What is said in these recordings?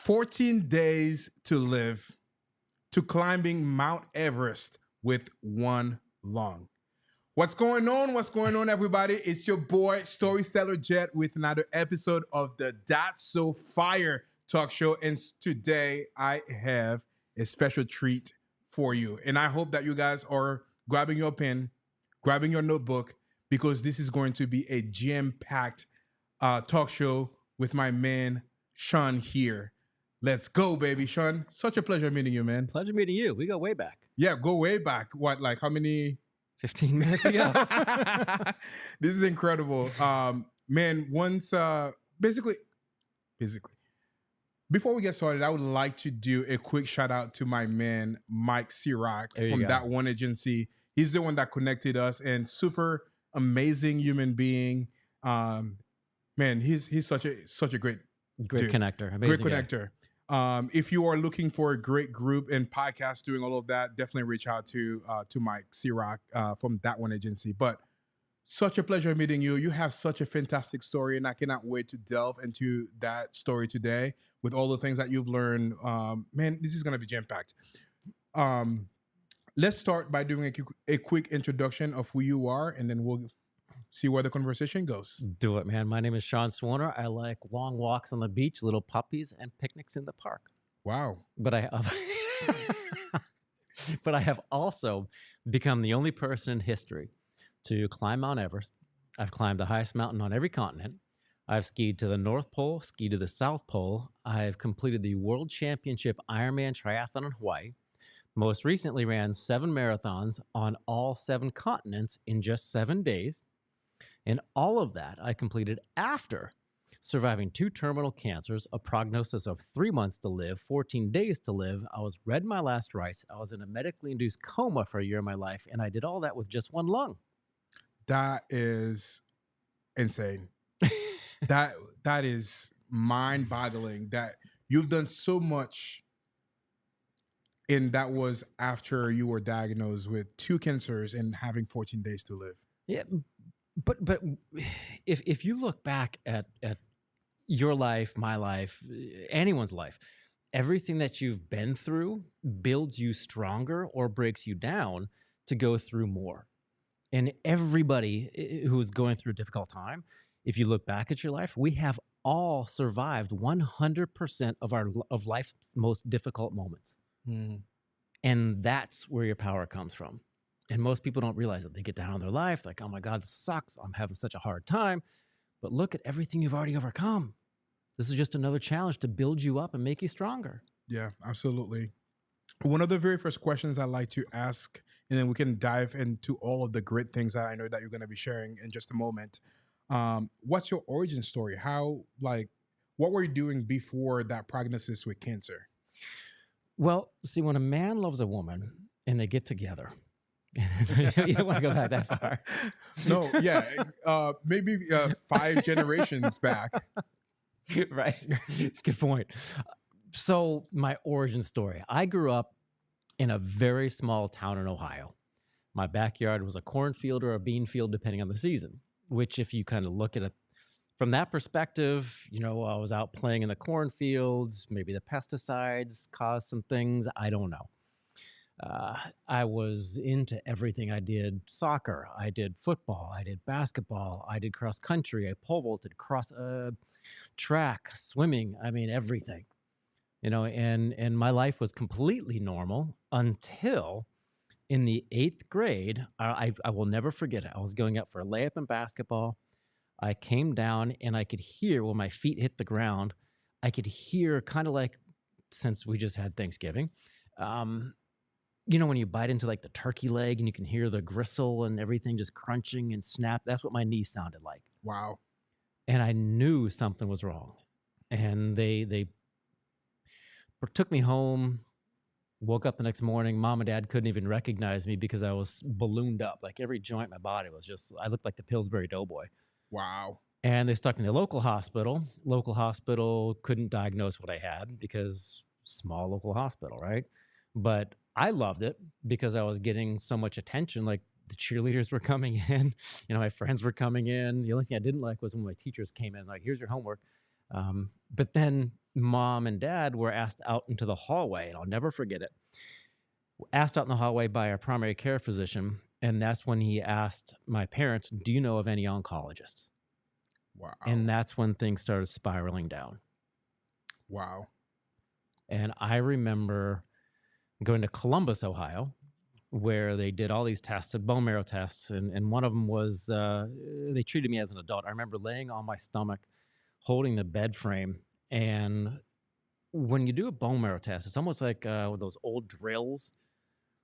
14 days to live, to climbing Mount Everest with one lung. What's going on? What's going on, everybody? It's your boy, Storyteller Jet, with another episode of the That's So Fire talk show. And today I have a special treat for you. And I hope that you guys are grabbing your pen, grabbing your notebook, because this is going to be a jam-packed talk show with my man, Sean, here. Let's go, baby. Sean, such a pleasure meeting you, man. Pleasure meeting you. We go way back. Yeah, go way back. What, like how many? 15 minutes ago. This is incredible. Man, once, basically, before we get started, I would like to do a quick shout out to my man, Mike Sirac from That One Agency. He's the one that connected us, and super amazing human being. Man, he's such a great dude. Connector. Amazing great connector. If you are looking for a great group and podcast doing all of that, definitely reach out to Mike Sirac from That One Agency. But such a pleasure meeting you. You have such a fantastic story, and I cannot wait to delve into that story today with all the things that you've learned. Man, this is going to be jam-packed. Let's start by doing a quick introduction of who you are, and then we'll see where the conversation goes. Do it, man. My name is Sean Swanner. I like long walks on the beach, little puppies, and picnics in the park. Wow. But I have also become the only person in history to climb Mount Everest. I've climbed the highest mountain on every continent. I've skied to the North Pole, skied to the South Pole. I've completed the World Championship Ironman Triathlon in Hawaii. Most recently ran 7 marathons on all 7 continents in just 7 days. And all of that I completed after surviving 2 terminal cancers, a prognosis of 3 months to live, 14 days to live. I was read my last rites. I was in a medically induced coma for a year of my life, and I did all that with just 1 lung. That is insane. that is mind-boggling that you've done so much, and that was after you were diagnosed with 2 cancers and having 14 days to live. Yeah. But if you look back at your life, my life, anyone's life, everything that you've been through builds you stronger or breaks you down to go through more. And everybody who's going through a difficult time, if you look back at your life, we have all survived 100% of life's most difficult moments. Mm. And that's where your power comes from. And most people don't realize that. They get down on their life, like, oh my God, this sucks. I'm having such a hard time. But look at everything you've already overcome. This is just another challenge to build you up and make you stronger. Yeah, absolutely. One of the very first questions I like to ask, and then we can dive into all of the great things that I know that you're going to be sharing in just a moment. What's your origin story? What were you doing before that prognosis with cancer? Well, see, when a man loves a woman and they get together, you don't want to go back that far. No, yeah. Maybe 5 generations back. Right. It's a good point. So my origin story. I grew up in a very small town in Ohio. My backyard was a cornfield or a bean field, depending on the season, which if you kind of look at it from that perspective, I was out playing in the cornfields. Maybe the pesticides caused some things. I don't know. I was into everything. I did soccer, I did football, I did basketball, I did cross country, I pole vaulted, track, swimming. I mean, everything, and my life was completely normal until in the 8th grade. I will never forget it. I was going up for a layup in basketball. I came down and I could hear when my feet hit the ground, I could hear kind of like, since we just had Thanksgiving, when you bite into like the turkey leg and you can hear the gristle and everything just crunching and snap, that's what my knee sounded like. Wow. And I knew something was wrong. And they took me home, woke up the next morning. Mom and Dad couldn't even recognize me because I was ballooned up. Like every joint in my body was I looked like the Pillsbury Doughboy. Wow. And they stuck me in the local hospital. Local hospital couldn't diagnose what I had because small local hospital, right? But I loved it because I was getting so much attention. Like the cheerleaders were coming in, my friends were coming in. The only thing I didn't like was when my teachers came in, like, here's your homework. But then mom and dad were asked out into the hallway, and I'll never forget it. Asked out in the hallway by our primary care physician, and that's when he asked my parents, "Do you know of any oncologists?" And Wow. that's when things started spiraling down. Wow. And I remember going to Columbus, Ohio, where they did all these tests, bone marrow tests, and one of them was they treated me as an adult. I remember laying on my stomach, holding the bed frame, and when you do a bone marrow test, it's almost like those old drills.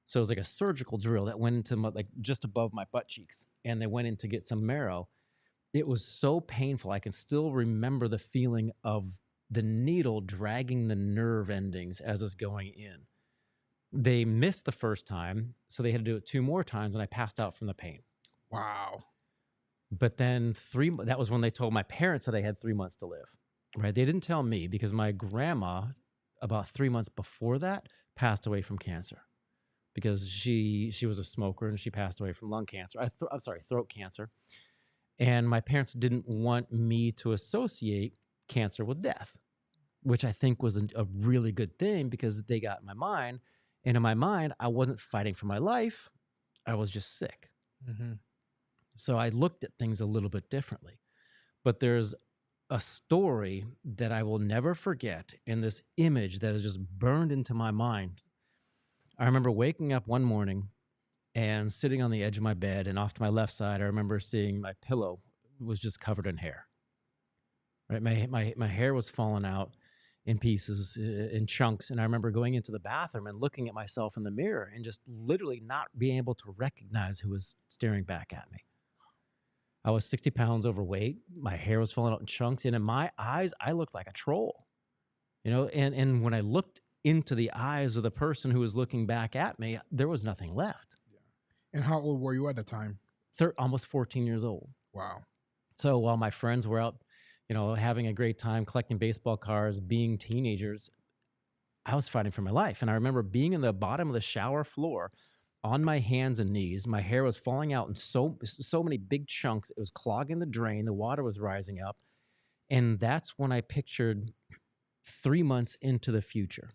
So it was like a surgical drill that went into like just above my butt cheeks, and they went in to get some marrow. It was so painful. I can still remember the feeling of the needle dragging the nerve endings as it's going in. They missed the first time, so they had to do it 2 more times, and I passed out from the pain. Wow. But then that was when they told my parents that I had 3 months to live, right? They didn't tell me because my grandma, about 3 months before that, passed away from cancer because she was a smoker and she passed away from lung cancer. I'm sorry, throat cancer. And my parents didn't want me to associate cancer with death, which I think was a really good thing because they got in my mind. And in my mind, I wasn't fighting for my life. I was just sick. Mm-hmm. So I looked at things a little bit differently. But there's a story that I will never forget in this image that is just burned into my mind. I remember waking up one morning and sitting on the edge of my bed, and off to my left side, I remember seeing my pillow was just covered in hair. Right, my hair was falling out in pieces, in chunks, and I remember going into the bathroom and looking at myself in the mirror and just literally not being able to recognize who was staring back at me. I was 60 pounds overweight. My hair was falling out in chunks, and in my eyes, I looked like a troll. And when I looked into the eyes of the person who was looking back at me, there was nothing left. And how old were you at the time? Almost 14 years old. Wow. So while my friends were out, having a great time, collecting baseball cards, being teenagers, I was fighting for my life. And I remember being in the bottom of the shower floor on my hands and knees. My hair was falling out in so many big chunks. It was clogging the drain. The water was rising up. And that's when I pictured 3 months into the future.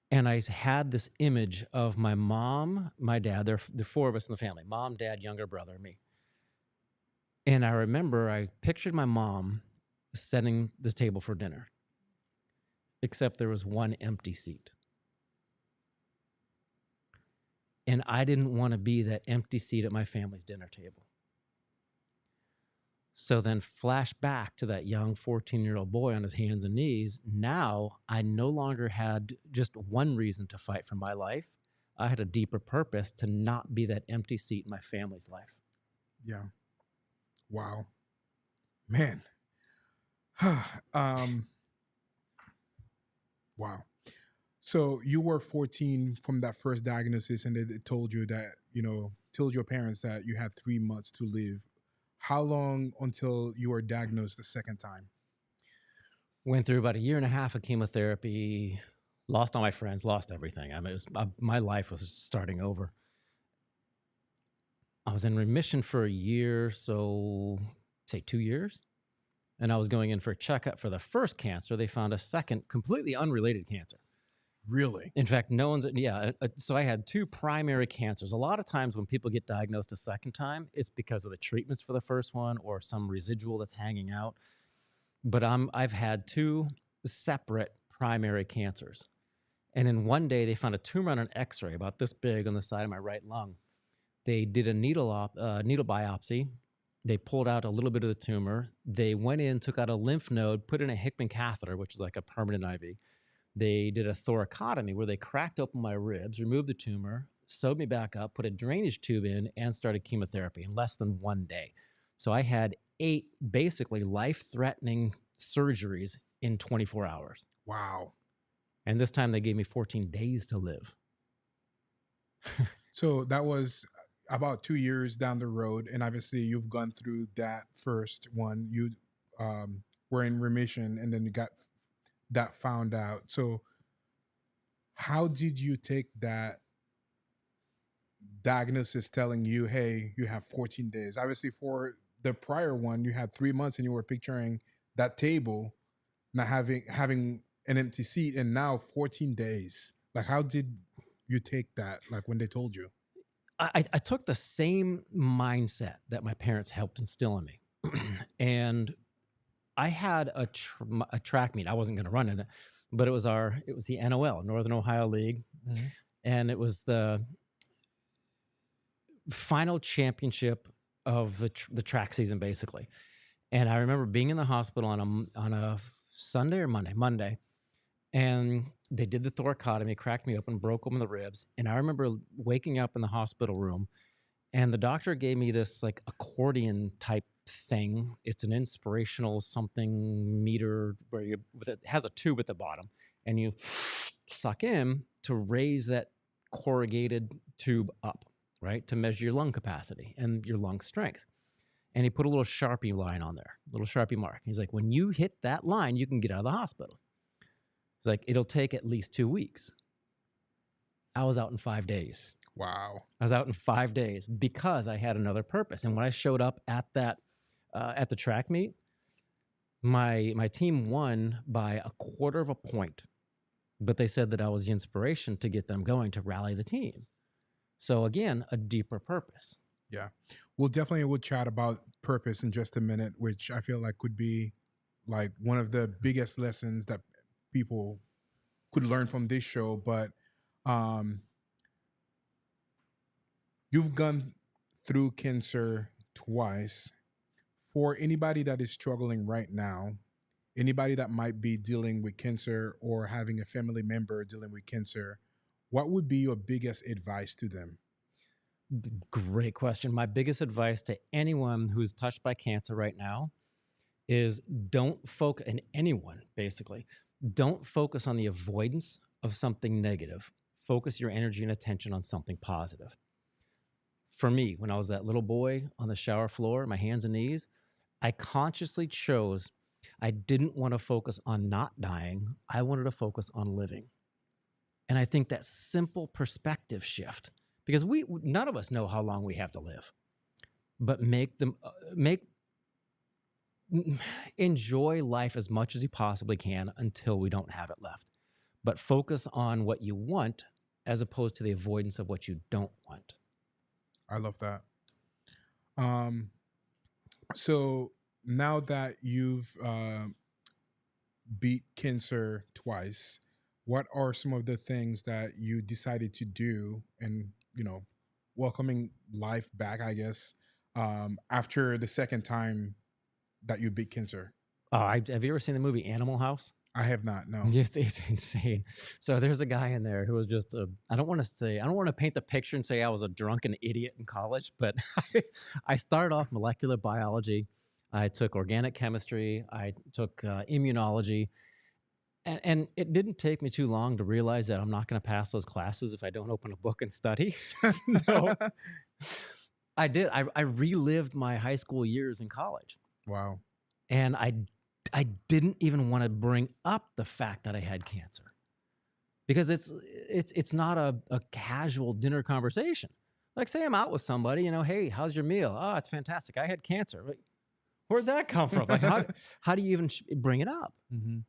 And I had this image of my mom, my dad. There are 4 of us in the family: mom, dad, younger brother, me. And I remember I pictured my mom setting the table for dinner, except there was one empty seat. And I didn't want to be that empty seat at my family's dinner table. So then flash back to that young 14-year-old boy on his hands and knees. Now I no longer had just one reason to fight for my life. I had a deeper purpose to not be that empty seat in my family's life. Yeah. Wow. Man. Wow. So you were 14 from that first diagnosis, and they told you that, told your parents that you had 3 months to live. How long until you were diagnosed the second time? Went through about a year and a half of chemotherapy, lost all my friends, lost everything. I mean, my life was starting over. I was in remission for a year, so say 2 years. And I was going in for a checkup for the first cancer. They found a second completely unrelated cancer. Really? In fact, so I had 2 primary cancers. A lot of times when people get diagnosed a second time, it's because of the treatments for the first one or some residual that's hanging out. But I've had 2 separate primary cancers. And in one day, they found a tumor on an x-ray about this big on the side of my right lung. They did a needle biopsy. They pulled out a little bit of the tumor. They went in, took out a lymph node, put in a Hickman catheter, which is like a permanent IV. They did a thoracotomy where they cracked open my ribs, removed the tumor, sewed me back up, put a drainage tube in, and started chemotherapy in less than 1 day. So I had 8 basically life-threatening surgeries in 24 hours. Wow. And this time they gave me 14 days to live. So that was about 2 years down the road, and obviously you've gone through that first one. You were in remission, and then you got that found out. So how did you take that diagnosis telling you, hey, you have 14 days? Obviously, for the prior one, you had 3 months and you were picturing that table. not having an empty seat, and now 14 days. Like, how did you take that? Like when they told you? I took the same mindset that my parents helped instill in me. And I had a track meet. I wasn't going to run in it, but it was the NOL, Northern Ohio League, Mhm. and it was the final championship of the track season, basically. And I remember being in the hospital on a Sunday or Monday, and they did the thoracotomy, cracked me open, broke open the ribs, and I remember waking up in the hospital room, and the doctor gave me this like accordion type thing. It's an inspirational something meter where it has a tube at the bottom, and you suck in to raise that corrugated tube up, right, to measure your lung capacity and your lung strength. And he put a little Sharpie line on there, little Sharpie mark. He's like, when you hit that line, you can get out of the hospital. It's like, it'll take at least 2 weeks. I was out in 5 days. Wow. I was out in 5 days because I had another purpose. And when I showed up at the track meet, my team won by a quarter of a point. But they said that I was the inspiration to get them going, to rally the team. So again, a deeper purpose. Yeah. We'll chat about purpose in just a minute, which I feel like could be like one of the biggest lessons that people could learn from this show. But you've gone through cancer twice. For anybody that is struggling right now, anybody that might be dealing with cancer or having a family member dealing with cancer, what would be your biggest advice to them? Great question. My biggest advice to anyone who's touched by cancer right now is don't focus, and anyone basically, don't focus on the avoidance of something negative. Focus your energy and attention on something positive. For me, when I was that little boy on the shower floor, my hands and knees, I consciously chose, I didn't want to focus on not dying. I wanted to focus on living. And I think that simple perspective shift, because none of us know how long we have to live, but enjoy life as much as you possibly can until we don't have it left. But focus on what you want as opposed to the avoidance of what you don't want. I love that. So now that you've beat cancer twice, what are some of the things that you decided to do and, welcoming life back, I guess, after the second time that you beat cancer? Have you ever seen the movie Animal House? I have not, no. It's insane. So there's a guy in there who was just I don't want to paint the picture and say I was a drunken idiot in college, but I started off molecular biology. I took organic chemistry. I took immunology. And it didn't take me too long to realize that I'm not going to pass those classes if I don't open a book and study. So I did. I relived my high school years in college. Wow. And I didn't even want to bring up the fact that I had cancer, because it's not a casual dinner conversation. Like, say I'm out with somebody, hey, how's your meal? Oh, it's fantastic. I had cancer. Like, where'd that come from? Like, how do you even bring it up? Mm-hmm.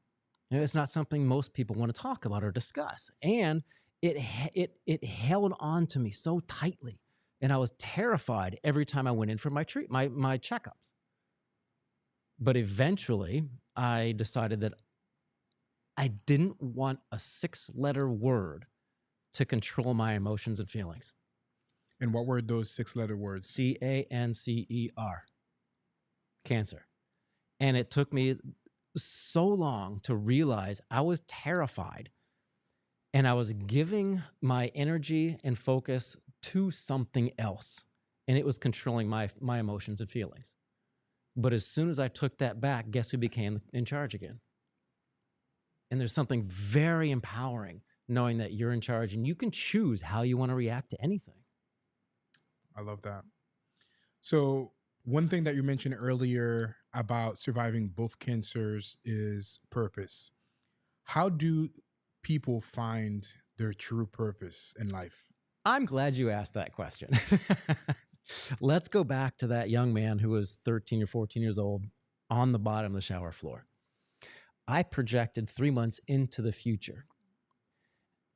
It's not something most people want to talk about or discuss. And it held on to me so tightly. And I was terrified every time I went in for my checkups. But eventually, I decided that I didn't want a 6-letter word to control my emotions and feelings. And what were those 6-letter words? CANCER. Cancer. And it took me so long to realize I was terrified, and I was giving my energy and focus to something else, and it was controlling my emotions and feelings. But as soon as I took that back, guess who became in charge again? And there's something very empowering knowing that you're in charge and you can choose how you want to react to anything. I love that. So one thing that you mentioned earlier about surviving both cancers is purpose. How do people find their true purpose in life? I'm glad you asked that question. Let's go back to that young man who was 13 or 14 years old on the bottom of the shower floor. I projected 3 months into the future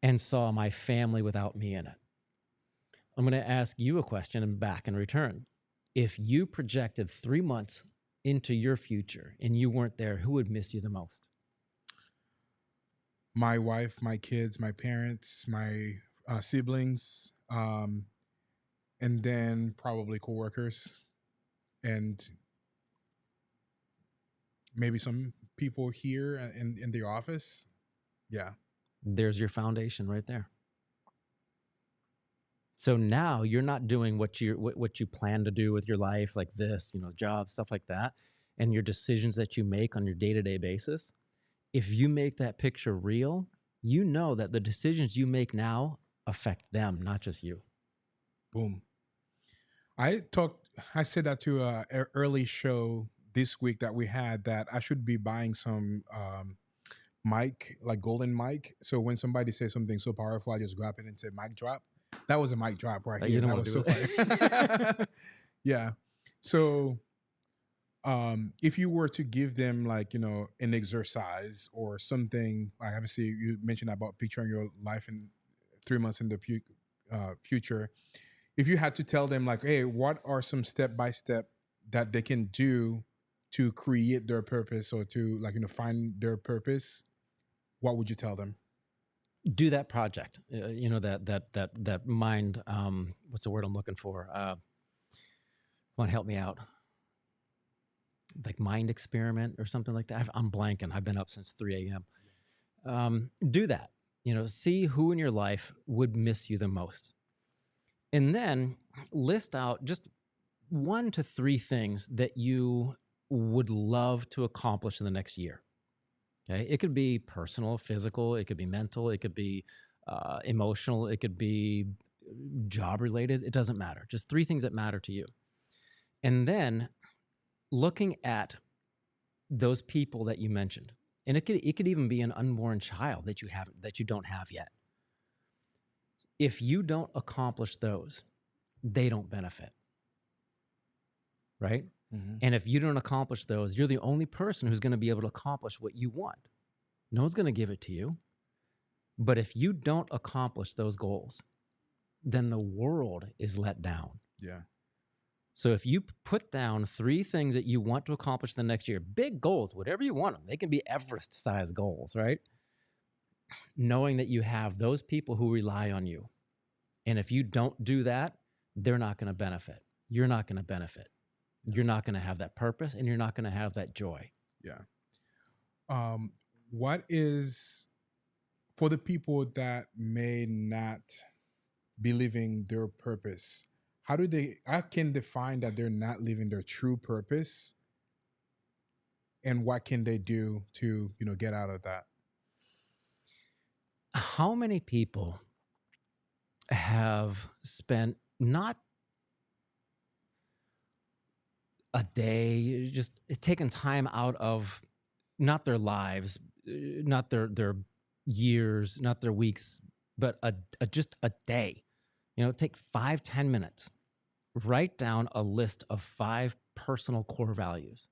and saw my family without me in it. I'm going to ask you a question and back in return. If you projected 3 months into your future and you weren't there, who would miss you the most? My wife, my kids, my parents, my siblings, and then probably coworkers, and maybe some people here in the office. Yeah. There's your foundation right there. So now you're not doing what you plan to do with your life, like this, job, stuff like that, and your decisions that you make on your day-to-day basis. If you make that picture real, you know that the decisions you make now affect them, not just you. Boom. I said that to a early show this week that we had, that I should be buying some mic, like golden mic. So when somebody says something so powerful, I just grab it and say mic drop. That was a mic drop right here. You don't That want was to so do funny. it. Yeah. So if you were to give them, like, an exercise or something, like obviously you mentioned about picturing your life in 3 months in the future, if you had to tell them, like, hey, what are some step by step that they can do to create their purpose, or to, like, find their purpose, what would you tell them? Do that project. That mind. What's the word I'm looking for? Come on, help me out. Like mind experiment or something like that. I'm blanking. I've been up since 3 a.m. Do that. See who in your life would miss you the most, and then list out just 1 to 3 things that you would love to accomplish in the next year. Okay, it could be personal, physical, it could be mental, it could be emotional, it could be job related. It doesn't matter. Just 3 things that matter to you. And then looking at those people that you mentioned, and it could even be an unborn child that you don't have yet. If you don't accomplish those, they don't benefit, right? Mm-hmm. And if you don't accomplish those, you're the only person who's going to be able to accomplish what you want. No one's going to give it to you. But if you don't accomplish those goals, then the world is let down. Yeah. So if you put down 3 things that you want to accomplish the next year, big goals, whatever you want them, they can be Everest-sized goals, right? Knowing that you have those people who rely on you. And if you don't do that, they're not going to benefit. You're not going to benefit. You're not going to have that purpose, and you're not going to have that joy. Yeah. What is, for the people that may not be living their purpose, how can they find that they're not living their true purpose, and what can they do to, get out of that? How many people have spent not a day, just taken time out of not their lives, not their years, not their weeks, but just a day. Take 5-10 minutes, write down a list of 5 personal core values.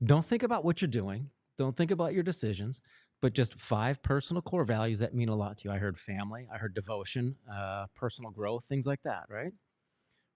Don't think about what you're doing. Don't think about your decisions, but just 5 personal core values that mean a lot to you. I heard family, I heard devotion, personal growth, things like that, right?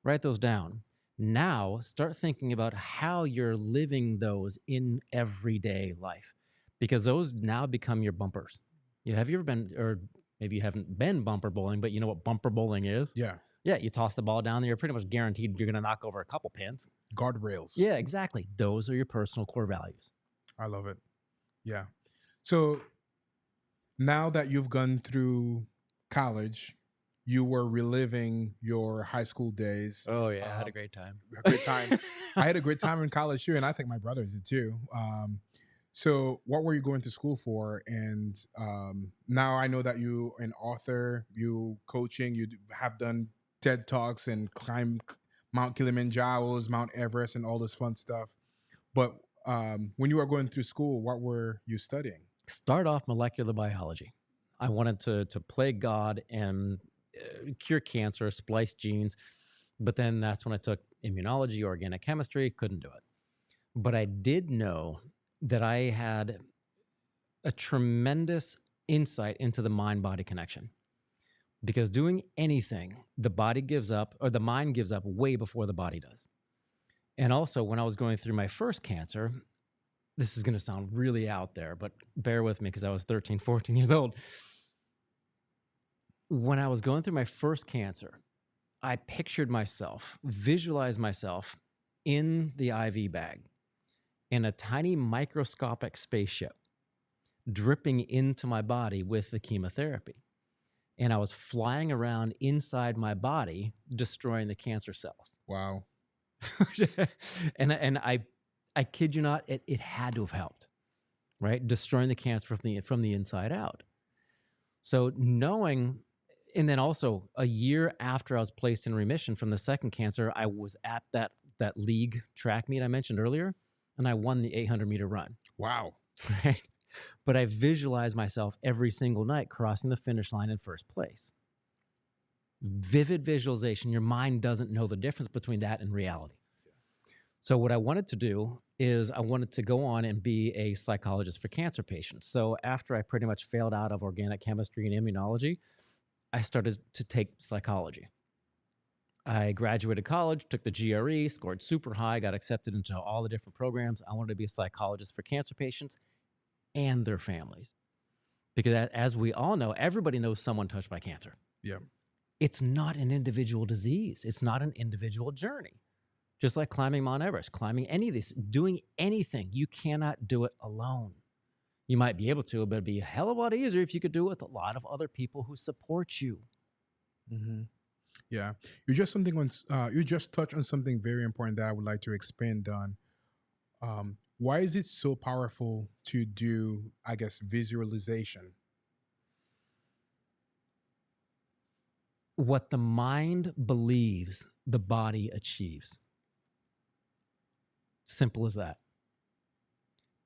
Write those down. Now start thinking about how you're living those in everyday life, because those now become your bumpers. Have you ever been, or maybe you haven't been bumper bowling, but you know what bumper bowling is? Yeah. Yeah, you toss the ball down there, you're pretty much guaranteed you're going to knock over a couple pins. Guardrails. Yeah, exactly. Those are your personal core values. I love it. Yeah. So now that you've gone through college, you were reliving your high school days. Oh yeah, I had a great time. A great time. I had a great time in college too, and I think my brother did too. So what were you going to school for? And now I know that you an author, you coaching, you have done TED Talks and climbed Mount Kilimanjaro's, Mount Everest, and all this fun stuff. But when you were going through school, what were you studying? Start off molecular biology. I wanted to play God and cure cancer, splice genes. But then that's when I took immunology, organic chemistry, couldn't do it. But I did know that I had a tremendous insight into the mind-body connection. Because doing anything, the body gives up, or the mind gives up way before the body does. And also, when I was going through my first cancer, this is going to sound really out there, but bear with me because I was 13, 14 years old. When I was going through my first cancer, I pictured myself, visualized myself in the IV bag in a tiny microscopic spaceship dripping into my body with the chemotherapy. And I was flying around inside my body, destroying the cancer cells. Wow. and I kid you not, it had to have helped, right? Destroying the cancer from the inside out. So knowing, and then also a year after I was placed in remission from the second cancer, I was at that league track meet I mentioned earlier, and I won the 800-meter run. Wow. Right? But I visualized myself every single night crossing the finish line in first place. Vivid visualization. Your mind doesn't know the difference between that and reality. So what I wanted to do is I wanted to go on and be a psychologist for cancer patients. So after I pretty much failed out of organic chemistry and immunology, I started to take psychology. I graduated college, took the GRE, scored super high, got accepted into all the different programs. I wanted to be a psychologist for cancer patients and their families. Because as we all know, everybody knows someone touched by cancer. Yeah. It's not an individual disease. It's not an individual journey. Just like climbing Mount Everest, climbing any of these, doing anything, you cannot do it alone. You might be able to, but it'd be a hell of a lot easier if you could do it with a lot of other people who support you. Mm-hmm. Yeah, you just touched on something very important that I would like to expand on. Why is it so powerful to do, I guess, visualization? What the mind believes, the body achieves. Simple as that.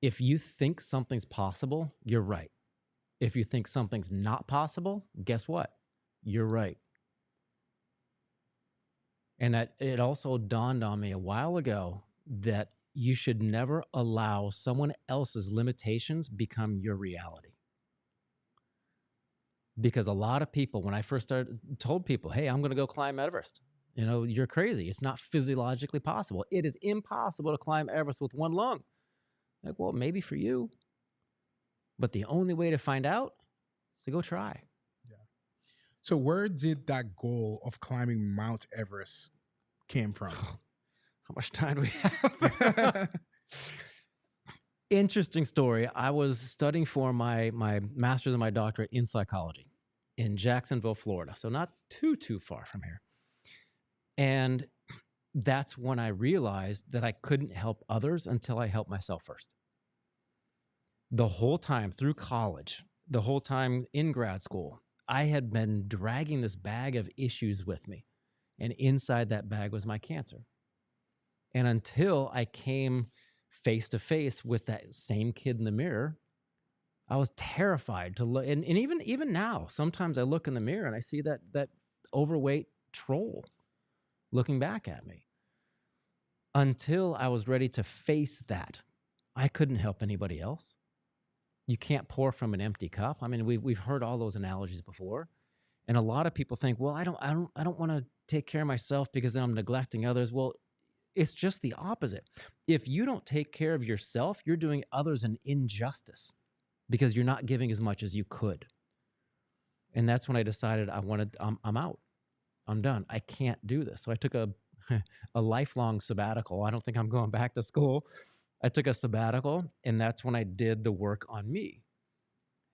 If you think something's possible, you're right. If you think something's not possible, guess what? You're right. And that it also dawned on me a while ago that you should never allow someone else's limitations become your reality. Because a lot of people, when I first told people, hey, I'm going to go climb Everest. You know, you're crazy. It's not physiologically possible. It is impossible to climb Everest with one lung. Like, well, maybe for you. But the only way to find out is to go try. Yeah. So where did that goal of climbing Mount Everest came from? How much time do we have? Interesting story. I was studying for my master's and my doctorate in psychology in Jacksonville, Florida. So not too far from here. And that's when I realized that I couldn't help others until I helped myself first. The whole time through college, the whole time in grad school, I had been dragging this bag of issues with me. And inside that bag was my cancer. And until I came face to face with that same kid in the mirror, I was terrified to look. And even now, sometimes I look in the mirror and I see that overweight troll looking back at me. Until I was ready to face that, I couldn't help anybody else. You can't pour from an empty cup. I mean, we've heard all those analogies before, and a lot of people think, well, I don't want to take care of myself because then I'm neglecting others. Well, it's just the opposite. If you don't take care of yourself, you're doing others an injustice because you're not giving as much as you could. And that's when I decided I'm out. I'm done. I can't do this. So I took a lifelong sabbatical. I don't think I'm going back to school. I took a sabbatical, and that's when I did the work on me.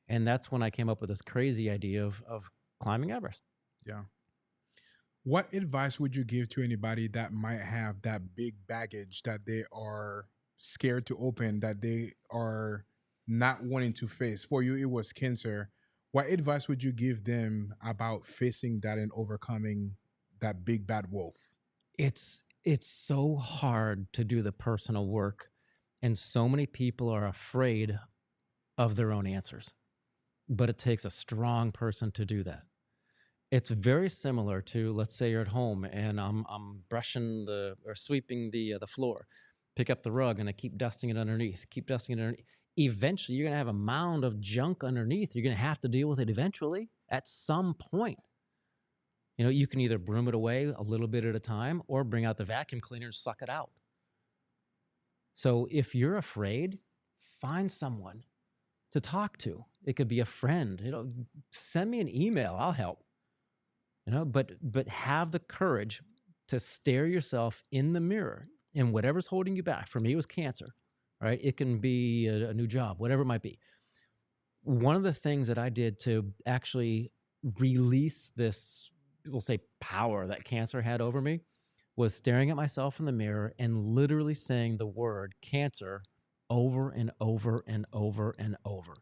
And that's when I came up with this crazy idea of climbing Everest. Yeah. What advice would you give to anybody that might have that big baggage that they are scared to open, that they are not wanting to face? For you, it was cancer. What advice would you give them about facing that and overcoming that big bad wolf? It's so hard to do the personal work, and so many people are afraid of their own answers. But it takes a strong person to do that. It's very similar to, let's say you're at home and I'm brushing or sweeping the floor, pick up the rug and I keep dusting it underneath, keep dusting it underneath. Eventually, you're going to have a mound of junk underneath. You're going to have to deal with it eventually at some point. You know, you can either broom it away a little bit at a time or bring out the vacuum cleaner and suck it out. So if you're afraid, find someone to talk to. It could be a friend. You know, send me an email. I'll help. You know, but have the courage to stare yourself in the mirror and whatever's holding you back. For me, it was cancer, right? It can be a new job, whatever it might be. One of the things that I did to actually release this, we'll say, power that cancer had over me was staring at myself in the mirror and literally saying the word cancer over and over and over and over.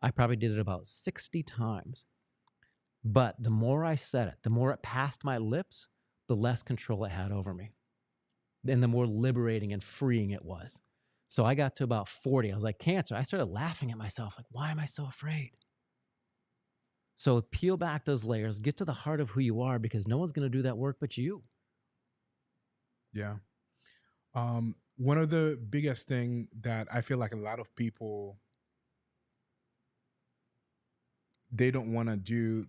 I probably did it about 60 times. But the more I said it, the more it passed my lips, the less control it had over me. And the more liberating and freeing it was. So I got to about 40. I was like, cancer. I started laughing at myself. Like, why am I so afraid? So peel back those layers, get to the heart of who you are, because no one's going to do that work but you. Yeah. One of the biggest thing that I feel like a lot of people, they don't want to do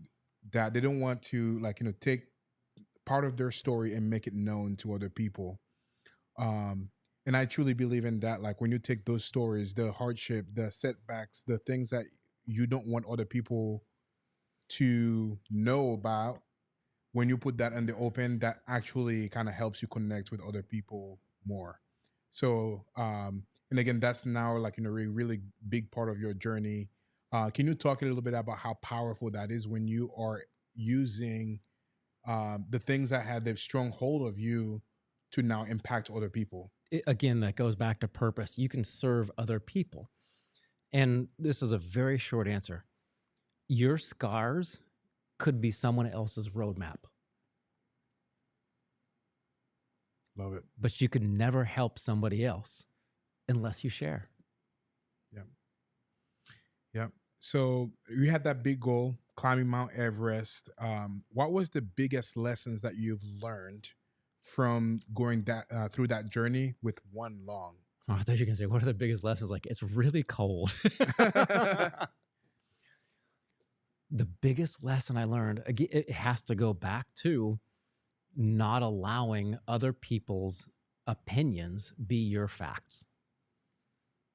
that. They don't want to, like, take part of their story and make it known to other people. And I truly believe in that. Like, when you take those stories, the hardship, the setbacks, the things that you don't want other people to know about, when you put that in the open, that actually kind of helps you connect with other people more. So, and again, that's now like, a really, really big part of your journey. Can you talk a little bit about how powerful that is when you are using the things that had the strong hold of you to now impact other people? Again, that goes back to purpose. You can serve other people. And this is a very short answer. Your scars could be someone else's roadmap. Love it. But you could never help somebody else unless you share. Yeah. Yeah. So you had that big goal, climbing Mount Everest. What was the biggest lessons that you've learned from going that through that journey with one long? Oh, I thought you were going to say, what are the biggest lessons? Like, it's really cold. The biggest lesson I learned, again, it has to go back to not allowing other people's opinions be your facts.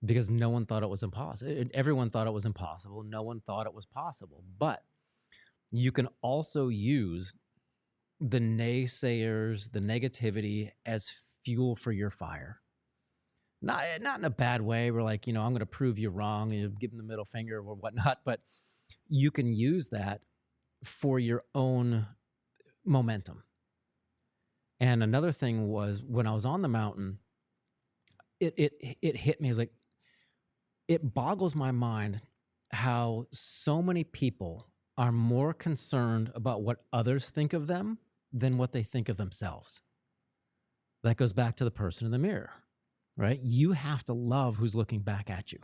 Because no one thought it was impossible. Everyone thought it was impossible. No one thought it was possible. But you can also use the naysayers, the negativity as fuel for your fire. Not in a bad way. We're like, I'm going to prove you wrong. You give them the middle finger or whatnot. But you can use that for your own momentum. And another thing was, when I was on the mountain, it hit me as like, it boggles my mind how so many people are more concerned about what others think of them than what they think of themselves. That goes back to the person in the mirror, right? You have to love who's looking back at you.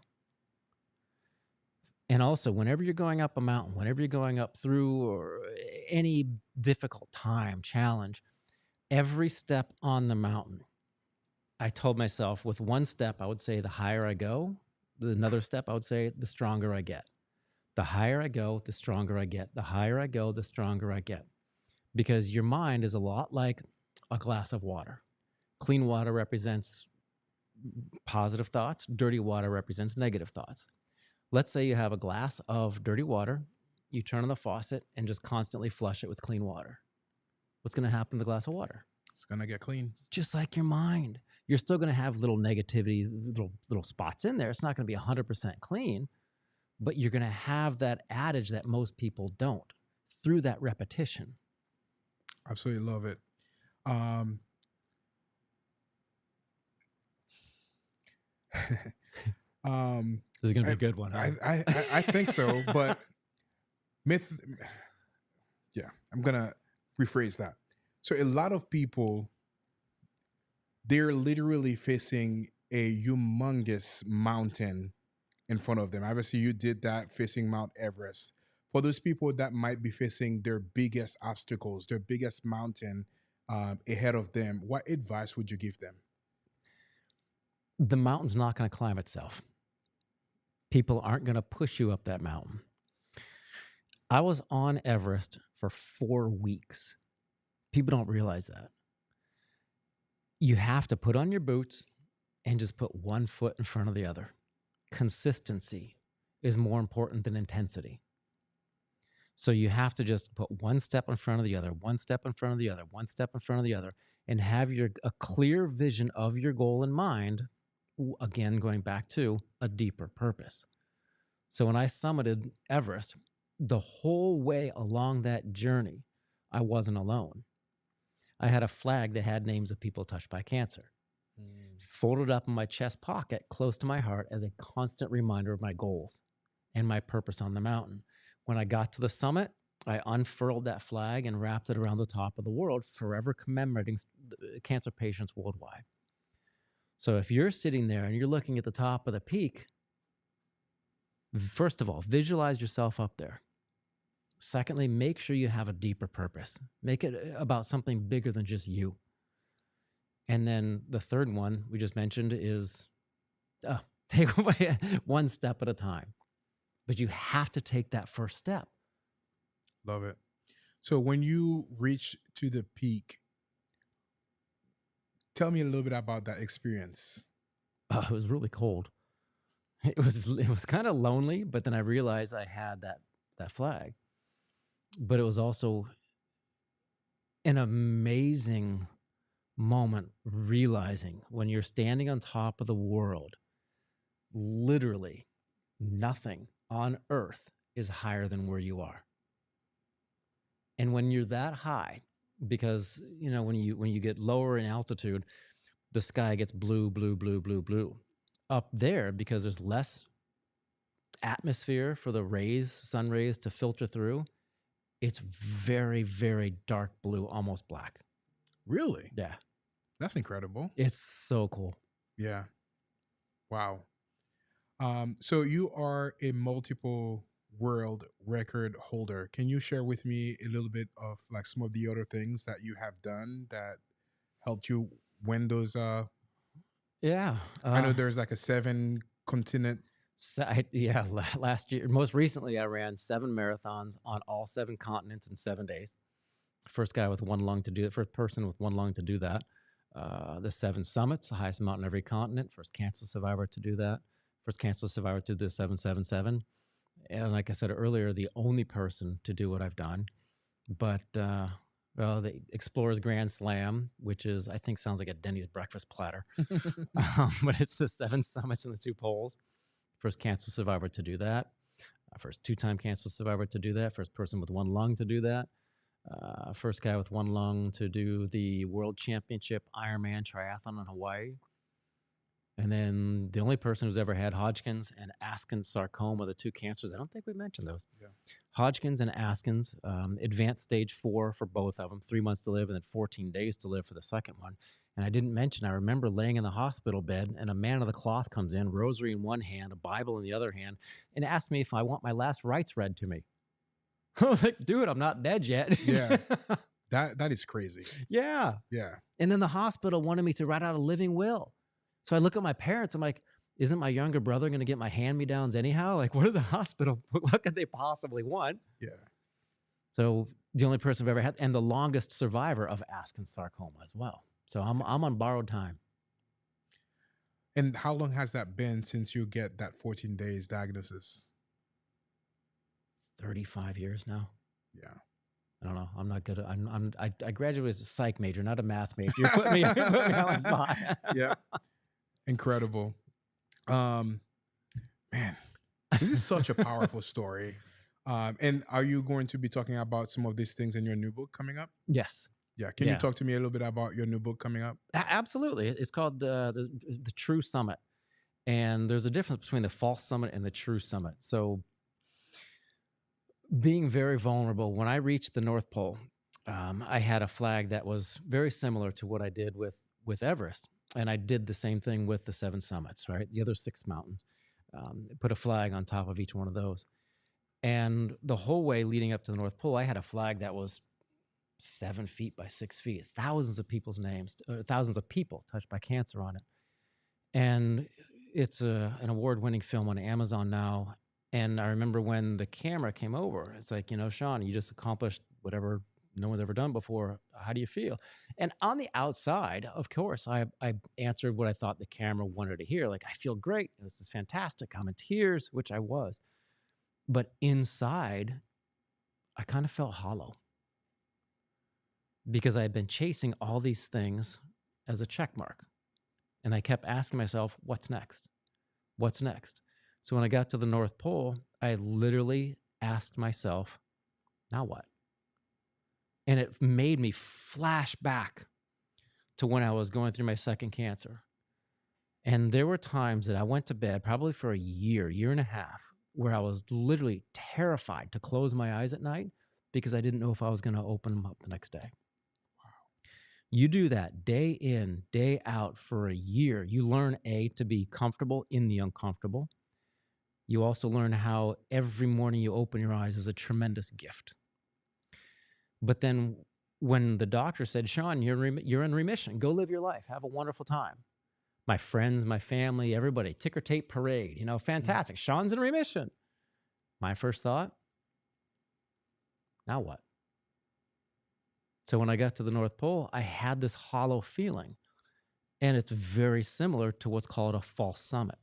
And also, whenever you're going up a mountain, whenever you're going up through or any difficult time, challenge, every step on the mountain, I told myself, with one step, I would say the higher I go. Another step, I would say the stronger I get. The higher I go, the stronger I get. The higher I go, the stronger I get. Because your mind is a lot like a glass of water. Clean water represents positive thoughts. Dirty water represents negative thoughts. Let's say you have a glass of dirty water. You turn on the faucet and just constantly flush it with clean water. What's going to happen to the glass of water? It's going to get clean. Just like your mind. You're still going to have little negativity, little spots in there. It's not going to be 100% clean, but you're going to have that adage that most people don't through that repetition. Absolutely love it. This is going to be a good one. Huh? I think so, but I'm going to rephrase that. So a lot of people, they're literally facing a humongous mountain in front of them. Obviously, you did that facing Mount Everest. For those people that might be facing their biggest obstacles, their biggest mountain ahead of them, what advice would you give them? the mountain's not going to climb itself. People aren't going to push you up that mountain. I was on Everest for 4 weeks. People don't realize that. You have to put on your boots and just put one foot in front of the other. Consistency is more important than intensity. So you have to just put one step in front of the other, one step in front of the other, one step in front of the other, and have a clear vision of your goal in mind. Again, going back to a deeper purpose. So when I summited Everest, the whole way along that journey, I wasn't alone. I had a flag that had names of people touched by cancer, folded up in my chest pocket close to my heart as a constant reminder of my goals and my purpose on the mountain. When I got to the summit, I unfurled that flag and wrapped it around the top of the world, forever commemorating cancer patients worldwide. So if you're sitting there and you're looking at the top of the peak, first of all, visualize yourself up there. Secondly, make sure you have a deeper purpose. Make it about something bigger than just you. And then the third one we just mentioned is take away one step at a time. But you have to take that first step. Love it. So when you reach to the peak, tell me a little bit about that experience. It was really cold. It was kind of lonely, but then I realized I had that flag. But it was also an amazing moment realizing when you're standing on top of the world, literally nothing on earth is higher than where you are. And when you're that high, because when you get lower in altitude, the sky gets blue, blue, blue, blue, blue. Up there, because there's less atmosphere for the sun rays to filter through, it's very, very dark blue, almost black. Really? Yeah. That's incredible. It's so cool. Yeah. Wow. So you are a multiple world record holder. Can you share with me a little bit of like some of the other things that you have done that helped you win those? Yeah. I know there's like a 7 continent. Last year, most recently, I ran 7 marathons on all 7 continents in 7 days. First guy with one lung to do it. First person with one lung to do that. The 7 summits, the highest mountain in every continent. First cancer survivor to do that. First cancer survivor to do the 777. And like I said earlier, the only person to do what I've done. But the Explorers Grand Slam, which is, I think, sounds like a Denny's breakfast platter. But it's the 7 summits and the 2 poles. First cancer survivor to do that. First 2-time cancer survivor to do that. First person with one lung to do that. First guy with one lung to do the World Championship Ironman triathlon in Hawaii. And then the only person who's ever had Hodgkin's and Askins sarcoma, the 2 cancers. I don't think we mentioned those. Yeah. Hodgkin's and Askins, advanced stage 4 for both of them, 3 months to live and then 14 days to live for the second one. And I didn't mention, I remember laying in the hospital bed and a man of the cloth comes in, rosary in one hand, a Bible in the other hand, and asked me if I want my last rites read to me. I was like, dude, I'm not dead yet. Yeah. That is crazy. Yeah. Yeah. And then the hospital wanted me to write out a living will. So I look at my parents, I'm like, isn't my younger brother going to get my hand-me-downs anyhow? Like, what is a hospital? What could they possibly want? Yeah. So the only person I've ever had, and the longest survivor of Askins sarcoma as well. So I'm on borrowed time. And how long has that been since you get that 14 days diagnosis? 35 years now. Yeah. I don't know. I'm not good. I graduated as a psych major, not a math major. You put me on the spot. Yeah. Incredible. Man, this is such a powerful story. And are you going to be talking about some of these things in your new book coming up? Yes. Yeah. Can you talk to me a little bit about your new book coming up? Absolutely. It's called the True Summit. And there's a difference between the false summit and the true summit. So being very vulnerable, when I reached the North Pole, I had a flag that was very similar to what I did with Everest. And I did the same thing with the 7 summits, right? The other 6 mountains. Put a flag on top of each one of those. And the whole way leading up to the North Pole, I had a flag that was 7 feet by 6 feet, thousands of people's names, thousands of people touched by cancer on it. And it's an award-winning film on Amazon now. And I remember when the camera came over, it's like, Sean, you just accomplished whatever no one's ever done before. How do you feel? And on the outside, of course, I answered what I thought the camera wanted to hear. Like, I feel great. This is fantastic. I'm in tears, which I was. But inside, I kind of felt hollow because I had been chasing all these things as a check mark. And I kept asking myself, what's next? What's next? So when I got to the North Pole, I literally asked myself, now what? And it made me flash back to when I was going through my second cancer. And there were times that I went to bed, probably for a year and a half, where I was literally terrified to close my eyes at night because I didn't know if I was going to open them up the next day. You do that day in, day out for a year. You learn, to be comfortable in the uncomfortable. You also learn how every morning you open your eyes is a tremendous gift. But then when the doctor said, Sean, you're in remission, go live your life, have a wonderful time. My friends, my family, everybody, ticker tape parade, fantastic. Sean's in remission. My first thought, now what? So when I got to the North Pole, I had this hollow feeling. And it's very similar to what's called a false summit.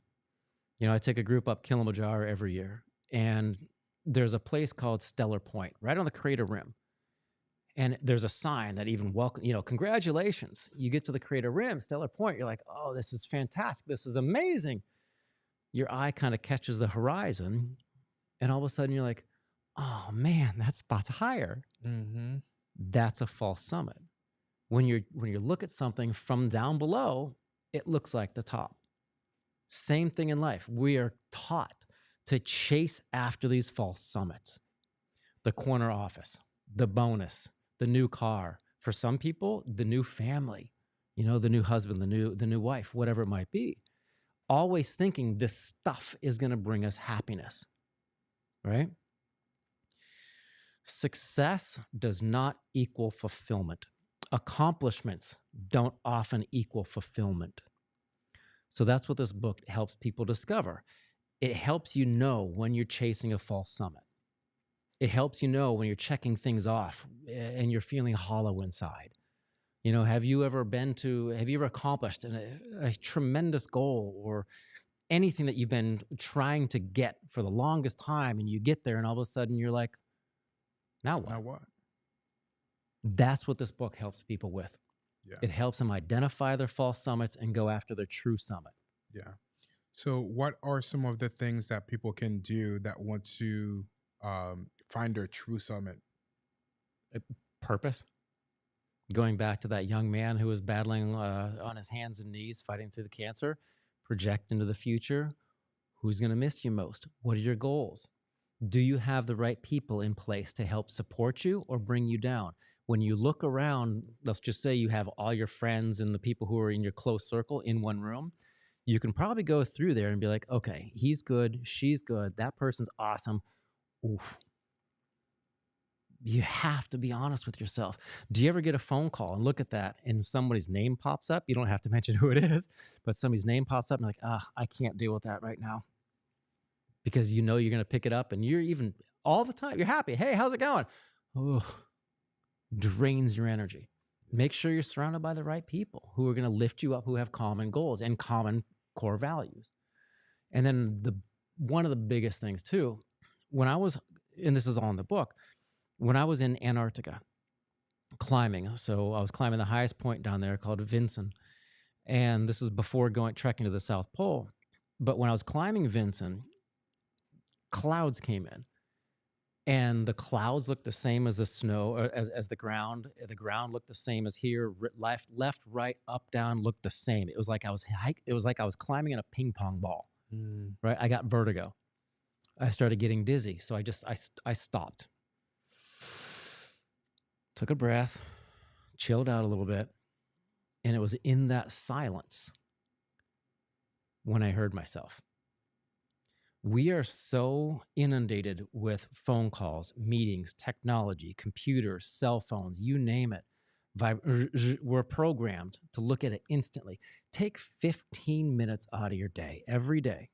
I take a group up Kilimanjaro every year, and there's a place called Stellar Point right on the crater rim. And there's a sign that even congratulations. You get to the crater rim, Stellar Point, you're like, oh, this is fantastic. This is amazing. Your eye kind of catches the horizon, and all of a sudden you're like, oh man, that spot's higher. Mm-hmm. That's a false summit. When you look at something from down below, it looks like the top. Same thing in life. We are taught to chase after these false summits. The corner office, the bonus, the new car. For some people, the new family, the new husband, the new wife, whatever it might be. Always thinking this stuff is going to bring us happiness, right? Success does not equal fulfillment. Accomplishments don't often equal fulfillment. So that's what this book helps people discover. It helps you know when you're chasing a false summit. It helps you know when you're checking things off and you're feeling hollow inside. Have you ever accomplished a tremendous goal or anything that you've been trying to get for the longest time, and you get there and all of a sudden you're like, now what? Now what? That's what this book helps people with. Yeah. It helps them identify their false summits and go after their true summit. Yeah. So what are some of the things that people can do that want to find their true summit? Purpose. Going back to that young man who was battling on his hands and knees, fighting through the cancer, project into the future. Who's going to miss you most? What are your goals? Do you have the right people in place to help support you or bring you down? When you look around, let's just say you have all your friends and the people who are in your close circle in one room, you can probably go through there and be like, okay, he's good, she's good, that person's awesome. Oof. You have to be honest with yourself. Do you ever get a phone call and look at that and somebody's name pops up? You don't have to mention who it is, but somebody's name pops up and you're like, I can't deal with that right now. Because you're going to pick it up and you're even all the time, you're happy. Hey, how's it going? Oh, drains your energy. Make sure you're surrounded by the right people who are going to lift you up, who have common goals and common core values. And then one of the biggest things too, when I was, and this is all in the book, when I was in Antarctica climbing, so I was climbing the highest point down there called Vinson. And this is before trekking to the South Pole. But when I was climbing Vinson, clouds came in, and the clouds looked the same as the snow, or as the ground. The ground looked the same as here. Left, right, up, down looked the same. It was like I was climbing in a ping pong ball. Right? I got vertigo. I started getting dizzy, so I stopped, took a breath, chilled out a little bit, and it was in that silence when I heard myself. We are so inundated with phone calls, meetings, technology, computers, cell phones, you name it. We're programmed to look at it instantly. Take 15 minutes out of your day every day.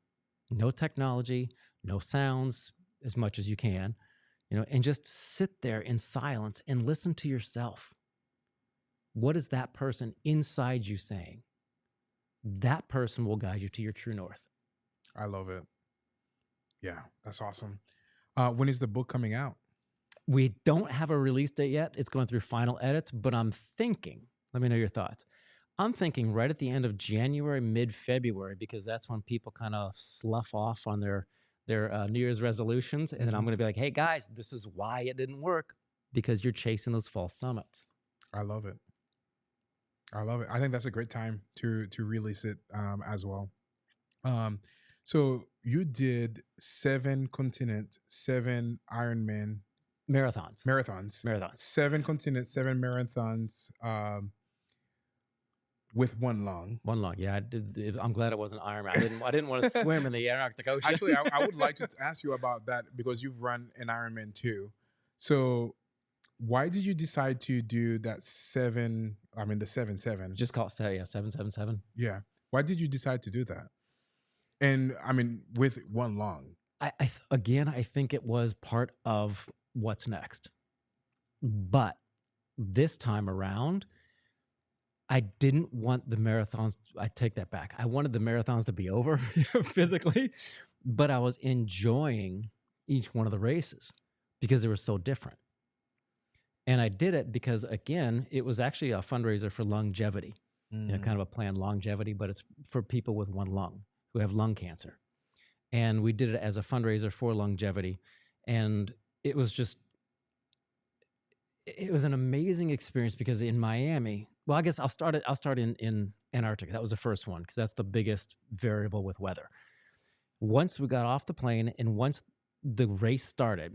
No technology, no sounds, as much as you can, and just sit there in silence and listen to yourself. What is that person inside you saying? That person will guide you to your true north. I love it. Yeah, that's awesome. When is the book coming out? We don't have a release date yet. It's going through final edits, but I'm thinking, let me know your thoughts. I'm thinking right at the end of January, mid-February, because that's when people kind of slough off on their New Year's resolutions. And then I'm going to be like, hey, guys, this is why it didn't work, because you're chasing those false summits. I love it. I love it. I think that's a great time to release it as well. So you did 7 continent, 7 Ironman Marathons. 7 continents, 7 marathons with one lung. One lung. Yeah, I'm glad it wasn't Ironman. I didn't want to swim in the Arctic Ocean. Actually, I would like to ask you about that because you've run an Ironman too. So why did you decide to do that the 7-7? Just call it 777. Yeah. Why did you decide to do that? And I mean, with one lung. I think it was part of what's next. But this time around, I didn't want the marathons. I take that back. I wanted the marathons to be over physically, but I was enjoying each one of the races because they were so different. And I did it because, again, it was actually a fundraiser for longevity, kind of a planned longevity, but it's for people with one lung who have lung cancer. And we did it as a fundraiser for longevity. And it was an amazing experience because in Miami, well, I guess I'll start in Antarctica. That was the first one because that's the biggest variable with weather. Once we got off the plane and once the race started,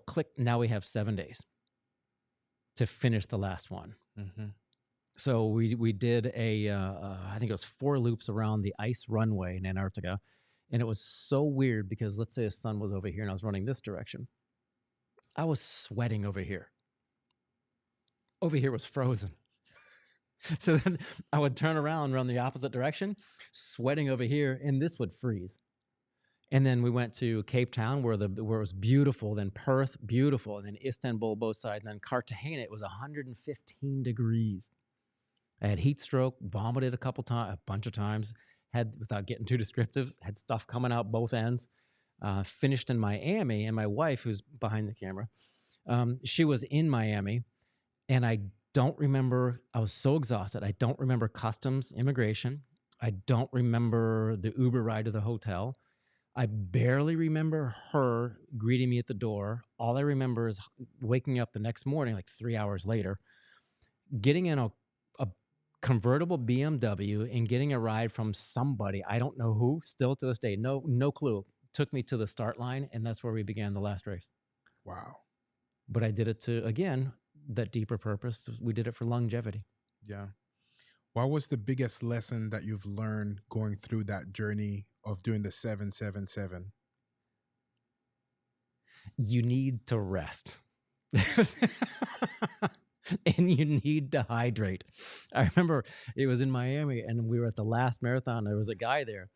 click, now we have 7 days to finish the last one. Mm-hmm. So we did I think it was 4 loops around the ice runway in Antarctica. And it was so weird because let's say the sun was over here and I was running this direction. I was sweating over here. Over here was frozen. So then I would turn around, run the opposite direction, sweating over here, and this would freeze. And then we went to Cape Town where it was beautiful, then Perth, beautiful, and then Istanbul, both sides, and then Cartagena, it was 115 degrees. I had heat stroke, vomited a bunch of times, without getting too descriptive, had stuff coming out both ends. Finished in Miami, and my wife, who's behind the camera, she was in Miami, and I don't remember, I was so exhausted. I don't remember customs, immigration. I don't remember the Uber ride to the hotel. I barely remember her greeting me at the door. All I remember is waking up the next morning, like 3 hours later, getting in a convertible BMW and getting a ride from somebody. I don't know who, still to this day, no clue. Took me to the start line, and that's where we began the last race. Wow. But I did it to, again, that deeper purpose. We did it for longevity. Yeah. What was the biggest lesson that you've learned going through that journey of doing the 7-7-7? You need to rest. And you need to hydrate. I remember it was in Miami and we were at the last marathon. There was a guy there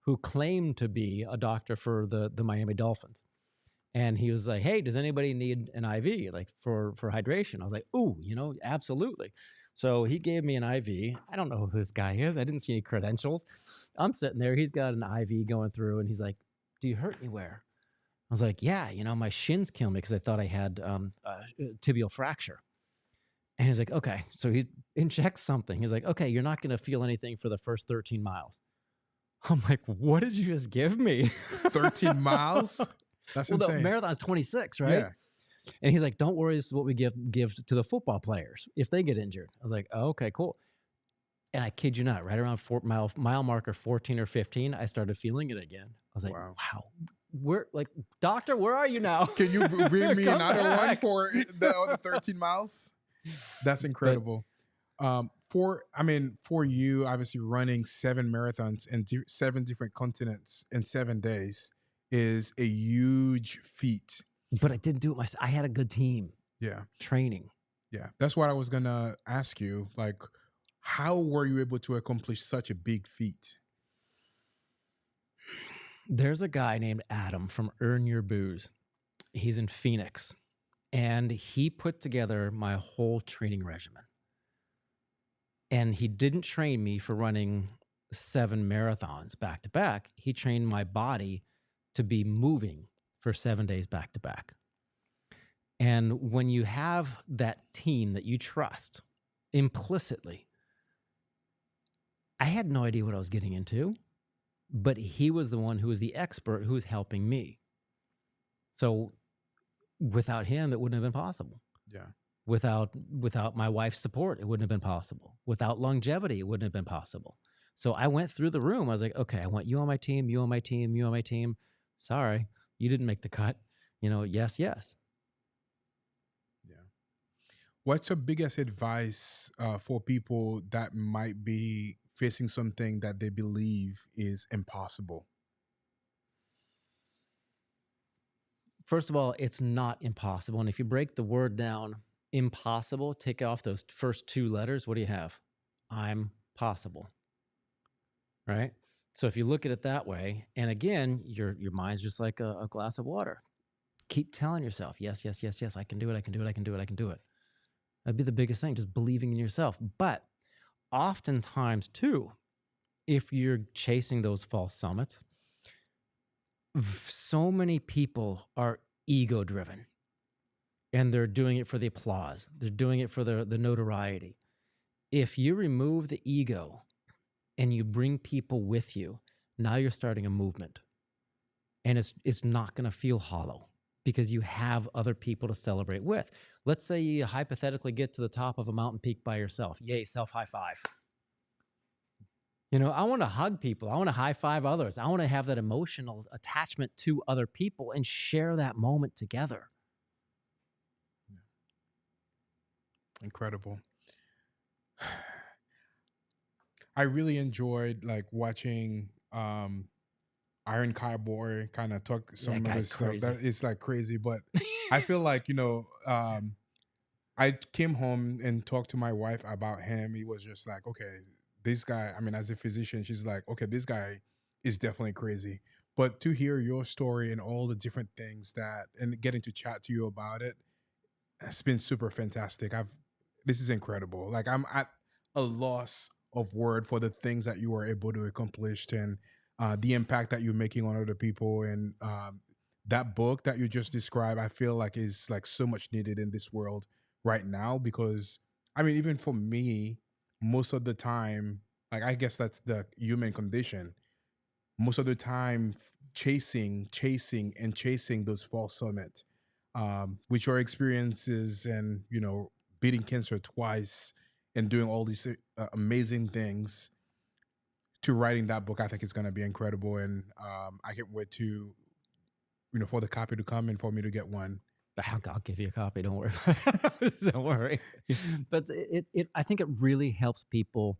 who claimed to be a doctor for the Miami Dolphins. And he was like, hey, does anybody need an IV like for hydration? I was like, ooh, absolutely. So he gave me an IV. I don't know who this guy is. I didn't see any credentials. I'm sitting there. He's got an IV going through and he's like, do you hurt anywhere? I was like, yeah, my shins kill me because I thought I had a tibial fracture. And he's like, okay. So he injects something. He's like, okay, you're not going to feel anything for the first 13 miles. I'm like, what did you just give me? 13 miles? That's insane. The marathon's 26, right? Yeah. And he's like, don't worry, this is what we give to the football players if they get injured. I was like, oh, okay, cool. And I kid you not, right around mile marker 14 or 15, I started feeling it again. I was like, wow. Doctor, where are you now? Can you bring me another one for the 13 miles? That's incredible. For you, obviously running 7 marathons and 7 different continents in 7 days is a huge feat. But I didn't do it myself. I had a good team. Yeah. Training. Yeah, that's what I was gonna ask you. Like, how were you able to accomplish such a big feat? There's a guy named Adam from Earn Your Booze. He's in Phoenix, and he put together my whole training regimen. And he didn't train me for running 7 marathons back to back. He trained my body to be moving for 7 days back to back. And when you have that team that you trust implicitly, I had no idea what I was getting into, but he was the one who was the expert who was helping me. So without him, it wouldn't have been possible. Yeah. Without my wife's support, it wouldn't have been possible. Without longevity, it wouldn't have been possible. So I went through the room. I was like, okay, I want you on my team, you on my team, you on my team. Sorry, you didn't make the cut. Yes, yes. Yeah. What's your biggest advice for people that might be facing something that they believe is impossible? First of all, it's not impossible. And if you break the word down, impossible, take off those first 2 letters, what do you have? I'm possible. Right? So if you look at it that way, and again, your mind's just like a glass of water. Keep telling yourself, yes, yes, yes, yes, I can do it, I can do it, I can do it, I can do it. That'd be the biggest thing, just believing in yourself. But oftentimes, too, if you're chasing those false summits, so many people are ego driven and they're doing it for the applause. They're doing it for the notoriety. If you remove the ego and you bring people with you, now you're starting a movement. And it's not going to feel hollow because you have other people to celebrate with. Let's say you hypothetically get to the top of a mountain peak by yourself. Yay, self high five. I want to hug people. I want to high five others. I want to have that emotional attachment to other people and share that moment together. Incredible. I really enjoyed like watching Iron Cowboy kind of talk some That of the guy's stuff. crazy. That is like crazy, but I feel like, I came home and talked to my wife about him. He was just like, okay, this guy, I mean, as a physician, she's like, okay, this guy is definitely crazy. But to hear your story and all the different things and getting to chat to you about it, it's been super fantastic. This is incredible. Like I'm at a loss of word for the things that you were able to accomplish and the impact that you're making on other people. And that book that you just described, I feel like is like so much needed in this world right now because I mean, even for me, most of the time, like I guess that's the human condition. Most of the time, chasing those false summits, with your experiences and beating cancer twice and doing all these amazing things to writing that book, I think is going to be incredible, and I can't wait to for the copy to come and for me to get one. I'll give you a copy. Don't worry. Don't worry. But I think it really helps people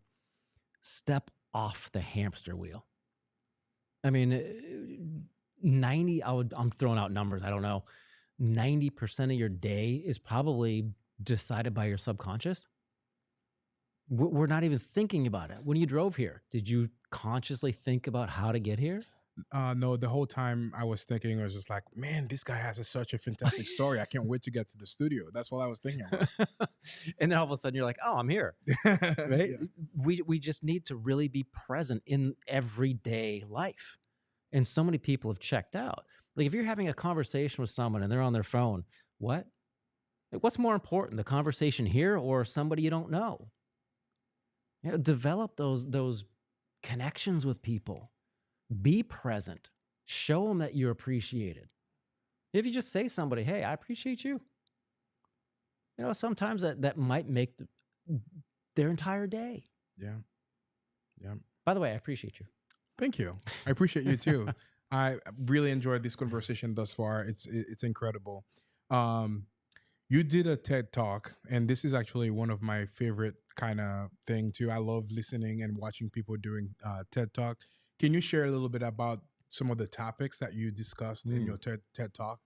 step off the hamster wheel. I mean, I'm throwing out numbers. I don't know. 90% of your day is probably decided by your subconscious. We're not even thinking about it. When you drove here, did you consciously think about how to get here? No, the whole time I was thinking, I was just like, man, this guy has such a fantastic story. I can't wait to get to the studio. That's what I was thinking about. And then all of a sudden you're like, oh, I'm here. Right? Yeah. We just need to really be present in everyday life. And so many people have checked out. Like if you're having a conversation with someone and they're on their phone, what? Like, what's more important, the conversation here or somebody you don't know? Develop those connections with people. Be present. Show them that you're appreciated. If you just say to somebody, hey, I appreciate you, sometimes that might make their entire day. Yeah. Yeah. By the way, I appreciate you. Thank you. I appreciate you too. I really enjoyed this conversation thus far. It's incredible. You did a TED Talk, and this is actually one of my favorite kind of thing too. I love listening and watching people doing TED Talk. Can you share a little bit about some of the topics that you discussed in your TED Talk?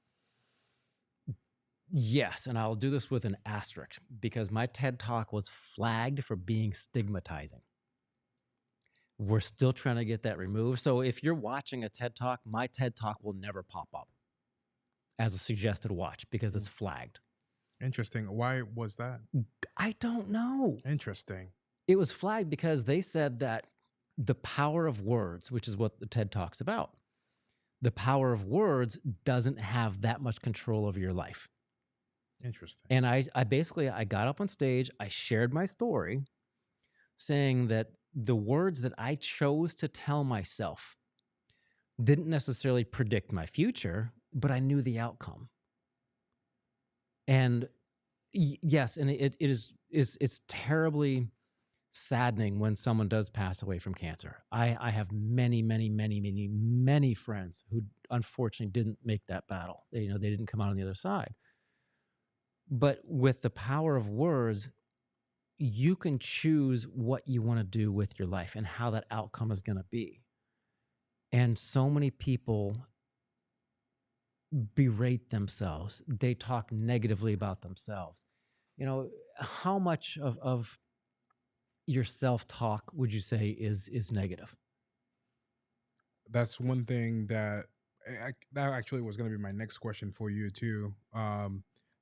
Yes, and I'll do this with an asterisk because my TED Talk was flagged for being stigmatizing. We're still trying to get that removed. So if you're watching a TED Talk, my TED Talk will never pop up as a suggested watch because it's flagged. Interesting. Why was that? I don't know. Interesting. It was flagged because they said that the power of words, which is what the TED Talk's about, the power of words doesn't have that much control over your life. Interesting. And I basically, I got up on stage, I shared my story saying that the words that I chose to tell myself didn't necessarily predict my future, but I knew the outcome. And yes, and it's terribly saddening when someone does pass away from cancer. I have many friends who unfortunately didn't make that battle. They didn't come out on the other side. But with the power of words, you can choose what you want to do with your life and how that outcome is going to be. And so many people berate themselves. They talk negatively about themselves. How much of your self-talk would you say is negative? That's one thing that that actually was going to be my next question for you too.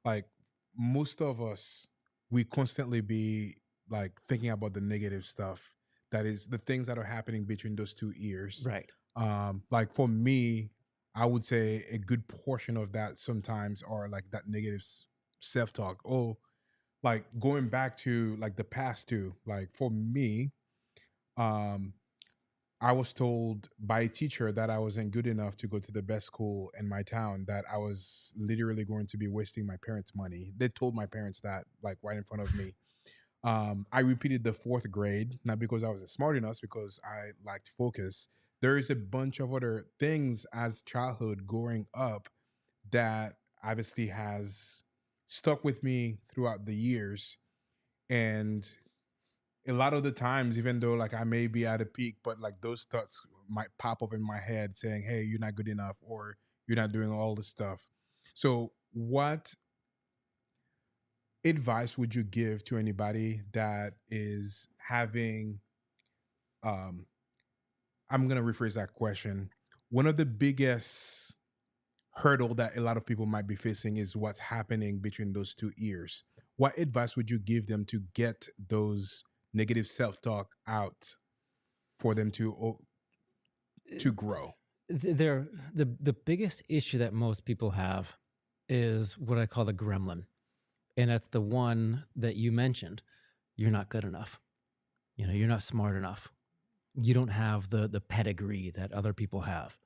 Like most of us, we constantly be like thinking about the negative stuff. That is the things that are happening between those two ears. Right. Like for me, I would say a good portion of that sometimes are like that negative self talk. Oh, like going back to like the past too. Like for me, um, I was told by a teacher that I wasn't good enough to go to the best school in my town, that I was literally going to be wasting my parents' money. They told my parents that, like, right in front of me. I repeated the fourth grade, not because I wasn't smart enough, because I lacked focus. There is a bunch of other things as childhood growing up that obviously has stuck with me throughout the years. And a lot of the times, even though like I may be at a peak, but like those thoughts might pop up in my head saying, hey, you're not good enough, or you're not doing all this stuff. So what advice would you give to anybody that is having um I'm going to rephrase that question. One of the biggest hurdle that a lot of people might be facing is what's happening between those two ears. What advice would you give them to get those negative self-talk out for them to grow? The biggest issue that most people have is what I call the gremlin. And that's the one that you mentioned. You're not good enough. You're not smart enough. You don't have the pedigree that other people have.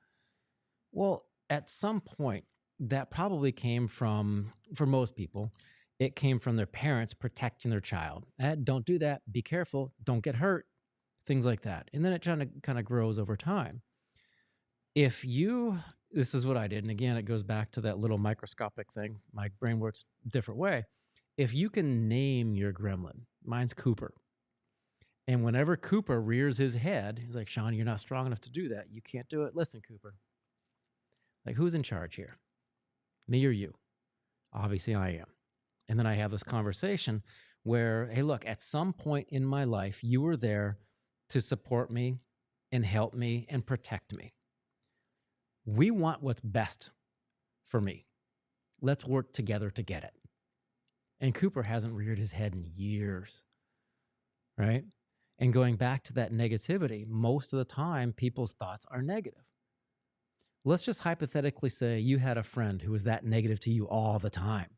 Well, at some point, that probably came from, for most people, it came from their parents protecting their child. Don't do that. Be careful. Don't get hurt. Things like that. And then it kind of grows over time. This is what I did. And again, it goes back to that little microscopic thing. My brain works a different way. If you can name your gremlin, mine's Cooper. And whenever Cooper rears his head, he's like, Sean, you're not strong enough to do that. You can't do it. Listen, Cooper, like, who's in charge here? Me or you? Obviously, I am. And then I have this conversation where, hey, look, at some point in my life, you were there to support me and help me and protect me. We want what's best for me. Let's work together to get it. And Cooper hasn't reared his head in years, right? And going back to that negativity, most of the time, people's thoughts are negative. Let's just hypothetically say you had a friend who was that negative to you all the time.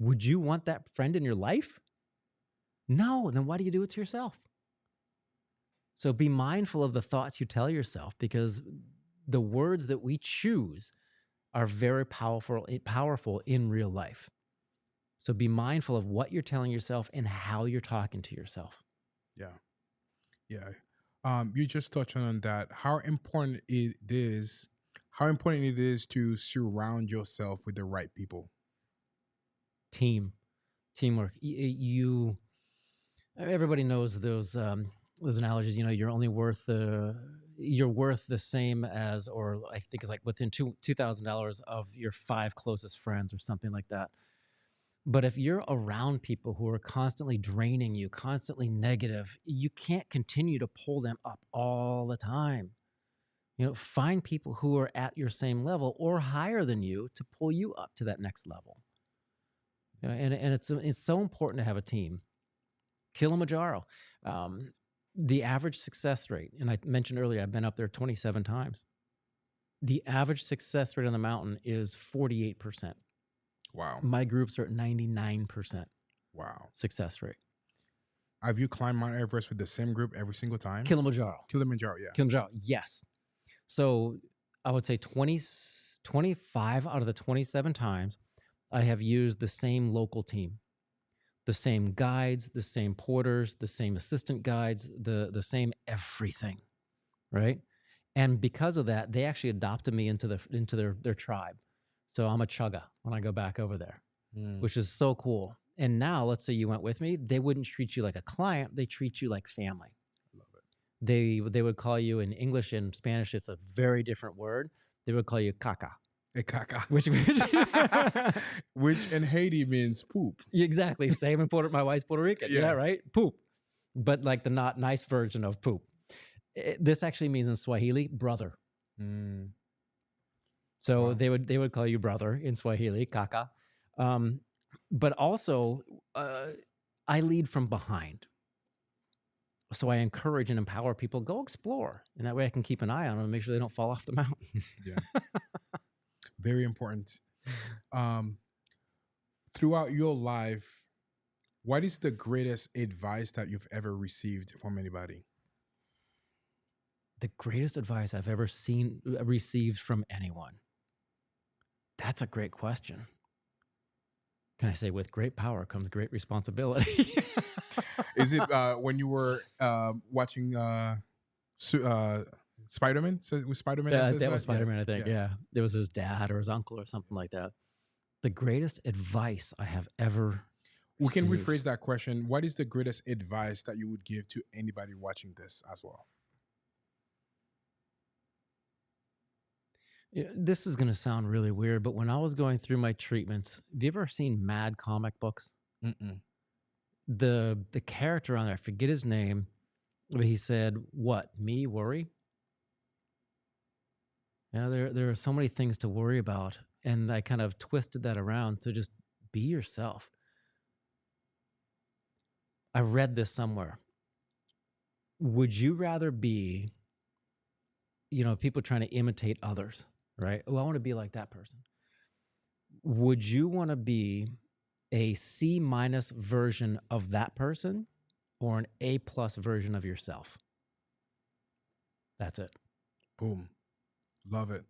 Would you want that friend in your life? No, then why do you do it to yourself? So be mindful of the thoughts you tell yourself, because the words that we choose are very powerful in real life. So be mindful of what you're telling yourself and how you're talking to yourself. Yeah. Yeah. You just touched on that. How important it is to surround yourself with the right people. Teamwork. Everybody knows those analogies. You're only worth you're worth the same as, or I think it's like within $2,000 of your 5 closest friends or something like that. But if you're around people who are constantly draining you, constantly negative, you can't continue to pull them up all the time. Find people who are at your same level or higher than you to pull you up to that next level. And it's so important to have a team. Kilimanjaro, the average success rate, and I mentioned earlier, I've been up there 27 times. The average success rate on the mountain is 48%. Wow. My groups are at 99% Wow. success rate. Have you climbed Mount Everest with the same group every single time? Kilimanjaro, yeah. Kilimanjaro, yes. So I would say 25 out of the 27 times I have used the same local team, the same guides, the same porters, the same assistant guides, the same everything, right? And because of that, they actually adopted me into their tribe. So I'm a chugga when I go back over there, which is so cool. And now, let's say you went with me, they wouldn't treat you like a client; they treat you like family. Love it. They would call you, in English and Spanish, it's a very different word. They would call you caca. Caca. Which in Haiti means poop. Exactly. Same in my wife's Puerto Rican. Yeah, right? Poop. But like the not nice version of poop. This actually means in Swahili, brother. So Wow. they would call you brother in Swahili, caca. But also, I lead from behind. So I encourage and empower people, go explore. And that way I can keep an eye on them and make sure they don't fall off the mountain. Yeah. Very important. Throughout your life, what is the greatest advice that you've ever received from anybody? The greatest advice I've ever received from anyone. That's a great question. Can I say, with great power comes great responsibility? Is it when you were watching Spider-Man? So it was Spider-Man? That was Spider-Man, I think. Yeah. It was his dad or his uncle or something like that. The greatest advice I have ever We can rephrase that question. What is the greatest advice that you would give to anybody watching this as well? This is going to sound really weird, but when I was going through my treatments, have you ever seen Mad comic books? Mm-mm. The character on there, I forget his name, but he said, "What, me worry?" There are so many things to worry about, and I kind of twisted that around to just be yourself. I read this somewhere. Would you rather be, people trying to imitate others, right? Oh, I want to be like that person. Would you want to be a C- version of that person or an A+ version of yourself? That's it. Boom. Love it.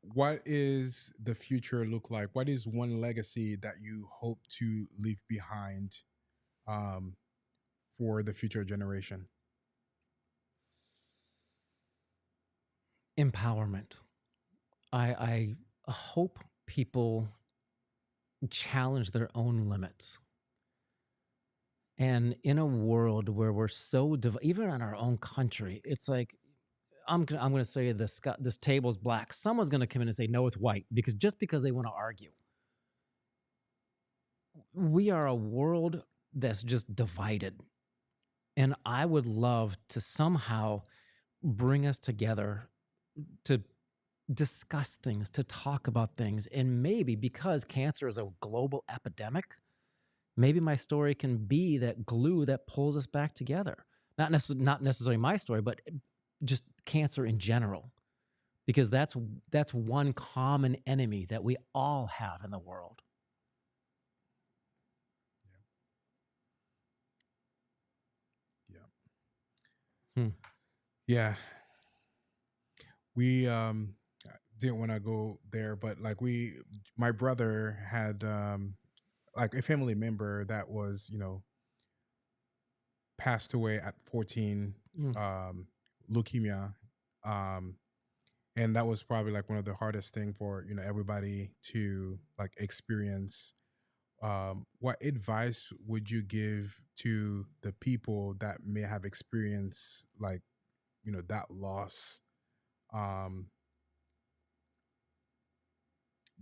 What is the future look like? What is one legacy that you hope to leave behind for the future generation? Empowerment. I hope people challenge their own limits. And in a world where we're so even in our own country, it's like, I'm going to say this table's black. Someone's going to come in and say, no, it's white, because they want to argue. We are a world that's just divided. And I would love to somehow bring us together to discuss things, to talk about things. And maybe because cancer is a global epidemic, maybe my story can be that glue that pulls us back together. Not necessarily my story, but just cancer in general, because that's one common enemy that we all have in the world. Yeah. We didn't want to go there, but like my brother had like a family member that was, passed away at 14, leukemia. And that was probably like one of the hardest thing for, everybody to like experience. What advice would you give to the people that may have experienced like, that loss, um,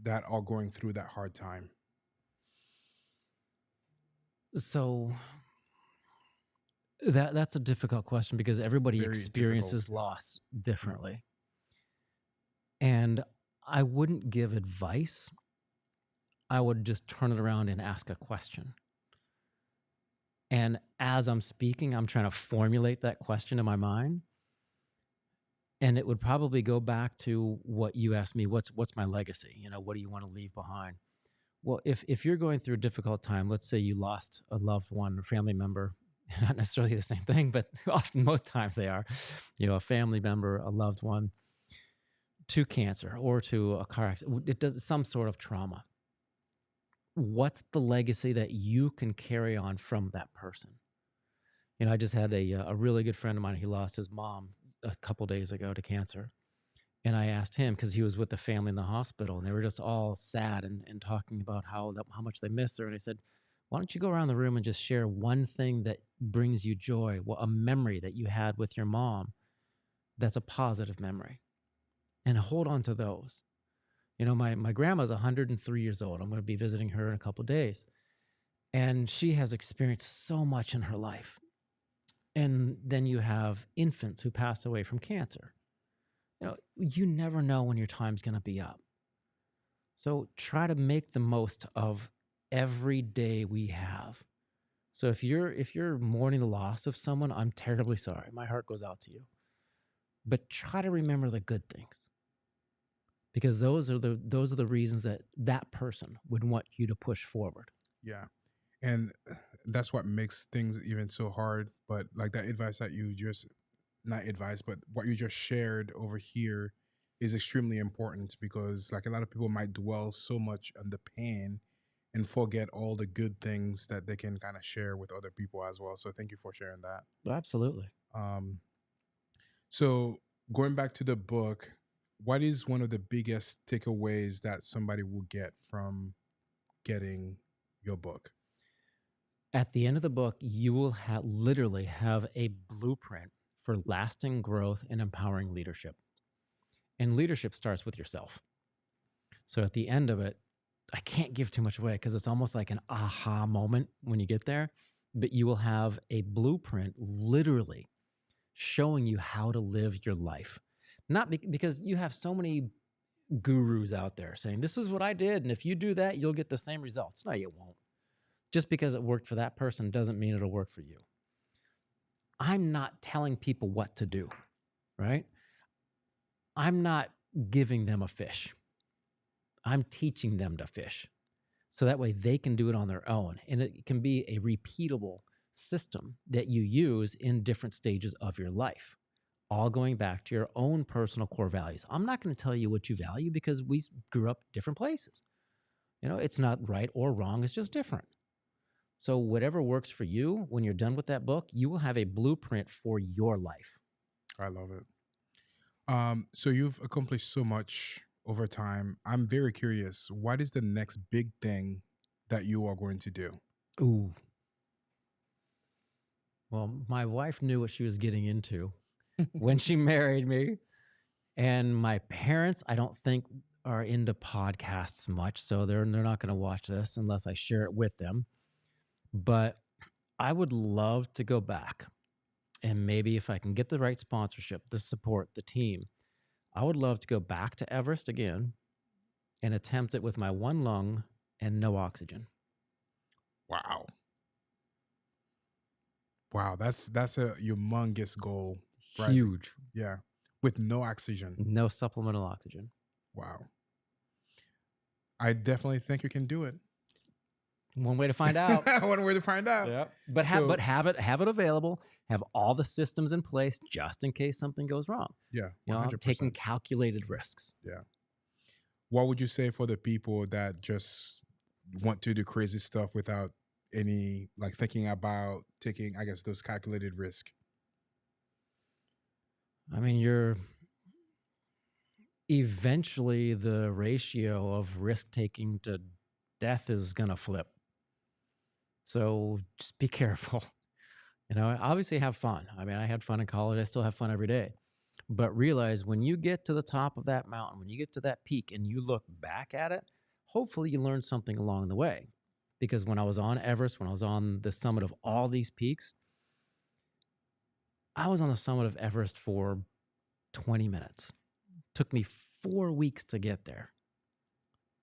that are going through that hard time? So that's a difficult question because everybody Very difficult. experiences loss Yeah. differently. And I wouldn't give advice. I would just turn it around and ask a question. And as I'm speaking, I'm trying to formulate that question in my mind. And it would probably go back to what you asked me, what's my legacy? What do you want to leave behind? Well, if you're going through a difficult time, let's say you lost a loved one or family member, not necessarily the same thing, but often most times they are, a family member, a loved one, to cancer or to a car accident. It does some sort of trauma. What's the legacy that you can carry on from that person? I just had a really good friend of mine. He lost his mom a couple days ago to cancer. And I asked him because he was with the family in the hospital and they were just all sad and talking about how much they miss her. And I said, why don't you go around the room and just share one thing that brings you joy, a memory that you had with your mom that's a positive memory, and hold on to those. My grandma's 103 years old. I'm going to be visiting her in a couple of days. And she has experienced so much in her life. And then you have infants who pass away from cancer. You never know when your time's going to be up. So try to make the most of every day we have. So if you're mourning the loss of someone, I'm terribly sorry. My heart goes out to you. But try to remember the good things. Because those are the reasons that person would want you to push forward. Yeah. And that's what makes things even so hard. But like that advice that you just, not advice, but what you just shared over here is extremely important, because like a lot of people might dwell so much on the pain and forget all the good things that they can kind of share with other people as well. So thank you for sharing that. Absolutely. So going back to the book, what is one of the biggest takeaways that somebody will get from getting your book? At the end of the book, you will literally have a blueprint for lasting growth and empowering leadership. And leadership starts with yourself. So at the end of it, I can't give too much away because it's almost like an aha moment when you get there, but you will have a blueprint literally showing you how to live your life. Not because you have so many gurus out there saying, this is what I did, and if you do that, you'll get the same results. No, you won't. Just because it worked for that person doesn't mean it'll work for you. I'm not telling people what to do, right? I'm not giving them a fish. I'm teaching them to fish. So that way they can do it on their own. And it can be a repeatable system that you use in different stages of your life, all going back to your own personal core values. I'm not going to tell you what you value because we grew up different places. It's not right or wrong. It's just different. So whatever works for you, when you're done with that book, you will have a blueprint for your life. I love it. So you've accomplished so much over time. I'm very curious. What is the next big thing that you are going to do? Ooh. Well, my wife knew what she was getting into when she married me. And my parents, I don't think, are into podcasts much. So they're not going to watch this unless I share it with them. But I would love to go back. And maybe if I can get the right sponsorship, the support, the team, I would love to go back to Everest again and attempt it with my one lung and no oxygen. Wow. Wow, that's a humongous goal. Right? Huge. Yeah. With no oxygen. No supplemental oxygen. Wow. I definitely think you can do it. One way to find out. One way to find out. Yeah. But have it available. Have all the systems in place just in case something goes wrong. Yeah. 100%. Taking calculated risks. Yeah. What would you say for the people that just want to do crazy stuff without any, like, thinking about taking, I guess, those calculated risks? I mean, eventually the ratio of risk taking to death is going to flip. So just be careful. You know, I obviously have fun. I mean, I had fun in college. I still have fun every day. But realize when you get to the top of that mountain, when you get to that peak and you look back at it, hopefully you learn something along the way. Because when I was on Everest, when I was on the summit of all these peaks, I was on the summit of Everest for 20 minutes. Took me 4 weeks to get there.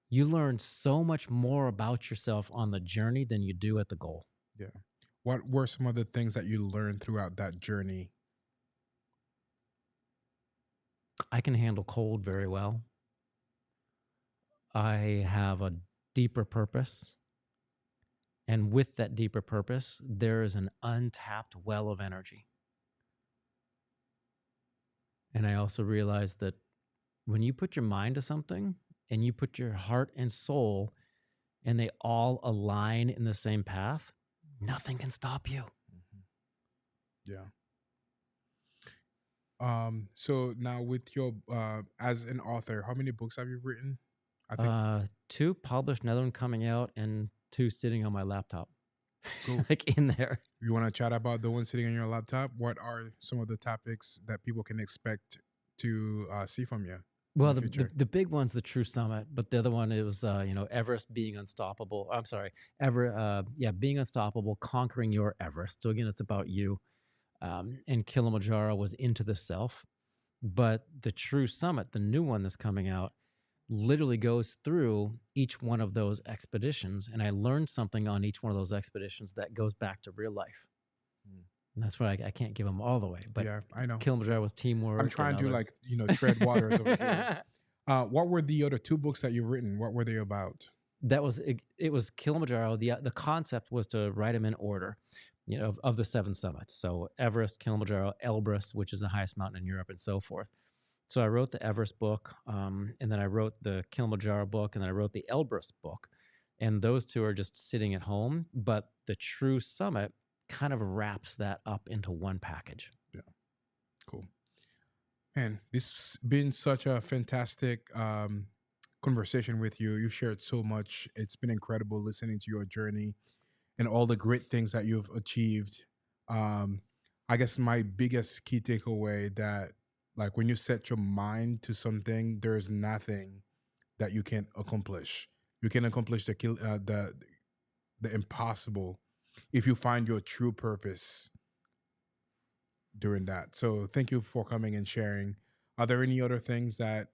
You learn so much more about yourself on the journey than you do at the goal. Yeah. What were some of the things that you learned throughout that journey? I can handle cold very well. I have a deeper purpose. And with that deeper purpose, there is an untapped well of energy. And I also realized that when you put your mind to something and you put your heart and soul and they all align in the same path, nothing can stop you. Yeah. So now with your as an author, how many books have you written? I think 2 published, another one coming out, and 2 sitting on my laptop, cool. like in there. You want to chat about the one sitting on your laptop? What are some of the topics that people can expect to see from you in Well, the future? the big one's the True Summit, but the other one is Everest being unstoppable. I'm sorry, being unstoppable, conquering your Everest. So again, it's about you. And Kilimanjaro was into the self, but the True Summit, the new one that's coming out, literally goes through each one of those expeditions, and I learned something on each one of those expeditions that goes back to real life. Mm. And that's why I can't give them all the way, but Yeah, I know. Kilimanjaro was teamwork. I'm trying and to others. tread waters over here. What were the other 2 books that you've written? What were they about? That was it was Kilimanjaro. The concept was to write them in order, of the 7 summits. So Everest, Kilimanjaro, Elbrus, which is the highest mountain in Europe, and so forth. So I wrote the Everest book, and then I wrote the Kilimanjaro book, and then I wrote the Elbrus book. And those 2 are just sitting at home, but the True Summit kind of wraps that up into one package. Yeah, cool. Man, this has been such a fantastic conversation with you. You shared so much. It's been incredible listening to your journey and all the great things that you've achieved. Um, I guess my biggest key takeaway that, like, when you set your mind to something, there's nothing that you can't accomplish. You can accomplish the impossible if you find your true purpose during that. So thank you for coming and sharing. Are there any other things that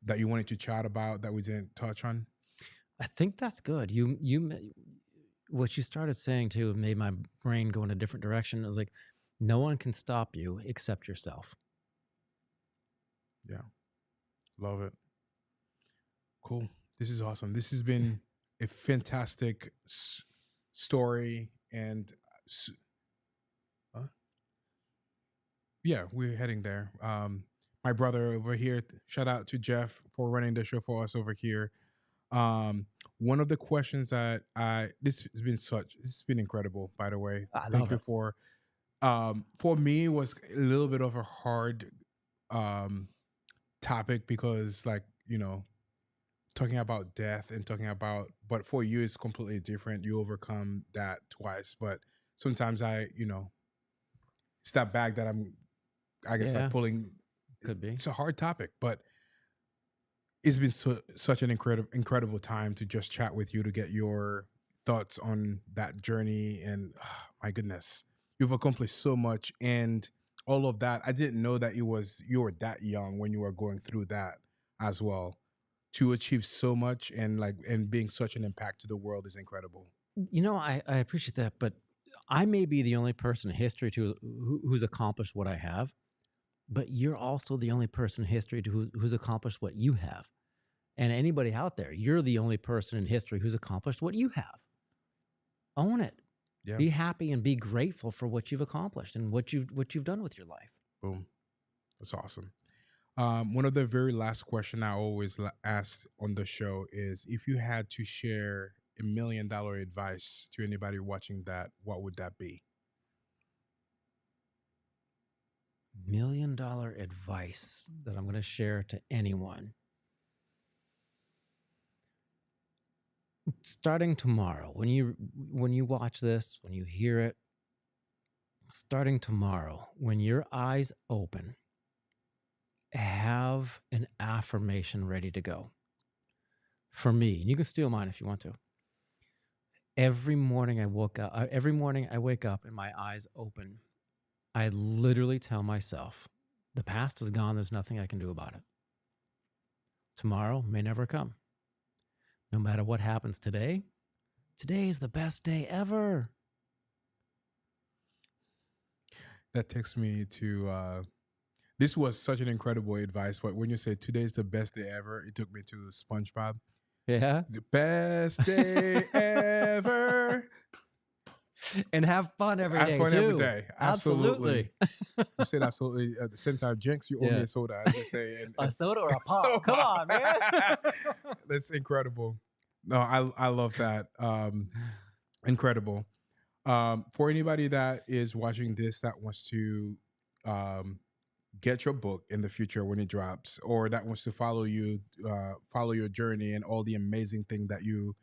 that you wanted to chat about that we didn't touch on? I think that's good. What you started saying too made my brain go in a different direction. It was like, no one can stop you except yourself. Yeah. Love it. Cool. This is awesome. This has been a fantastic story. And s- yeah, we're heading there. My brother over here, shout out to Jeff for running the show for us over here. One of the questions that this has been incredible, by the way. I Thank love you it. for me, it was a little bit of a hard topic because, like, talking about death and talking about, but for you it's completely different. You overcome that twice, but sometimes it's that bag that I guess like Yeah, pulling. could be. It's a hard topic, but it's been such an incredible time to just chat with you, to get your thoughts on that journey. And my goodness, you've accomplished so much, and all of that. I didn't know that you were that young when you were going through that as well. To achieve so much and being such an impact to the world is incredible. I appreciate that, but I may be the only person in history who's accomplished what I have, but you're also the only person in history who's accomplished what you have. And anybody out there, you're the only person in history who's accomplished what you have. Own it. Yeah. Be happy and be grateful for what you've accomplished and what you've done with your life. Boom. That's awesome. One of the very last question I always ask on the show is, if you had to share $1 million advice to anybody watching that, what would that be? $1 million advice that I'm going to share to anyone. starting tomorrow, when you watch this, when you hear it, starting tomorrow, when your eyes open, have an affirmation ready to go. For me, and you can steal mine if you want to. Every morning I wake up and my eyes open, I literally tell myself, the past is gone. There's nothing I can do about it. Tomorrow may never come. No matter what happens today, today is the best day ever. That takes me to this was such an incredible advice, but when you say today's the best day ever, it took me to SpongeBob. Yeah. The best day ever. And have fun every day. Have fun too. every day. Absolutely. Absolutely. You said absolutely. At the same time, Jinx, you owe me a soda, as they say. A soda or a pop? Come on, man. That's incredible. No, I love that. Incredible. For anybody that is watching this that wants to get your book in the future when it drops, or that wants to follow you, follow your journey and all the amazing thing that you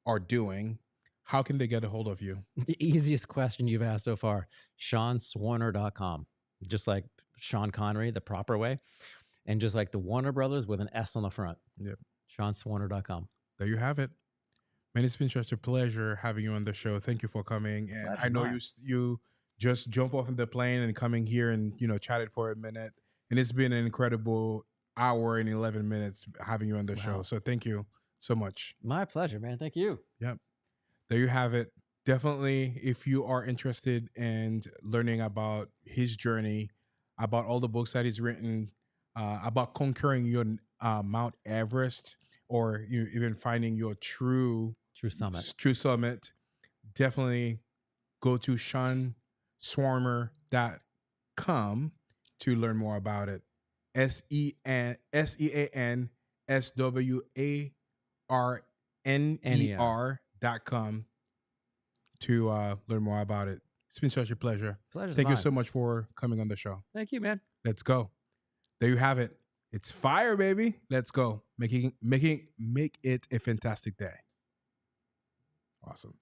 are doing, how can they get a hold of you? The easiest question you've asked so far, SeanSwarner.com. Just like Sean Connery, the proper way. And just like the Warner Brothers with an S on the front. Yep. SeanSwarner.com. There you have it. Man, it's been such a pleasure having you on the show. Thank you for coming. And I know you just jump off in the plane and coming here and, chatted for a minute. And it's been an incredible hour and 11 minutes having you on the show. So thank you so much. My pleasure, man. Thank you. Yep. There you have it. Definitely, if you are interested in learning about his journey, about all the books that he's written, about conquering your Mount Everest, or even finding your true summit, definitely go to SeanSwarner.com to learn more about it. SeanSwarner.com to learn more about it. It's been such a pleasure. Thank you so much for coming on the show. Thank you, man. Let's go. There you have it. It's fire, baby. Let's go. Make it a fantastic day. Awesome.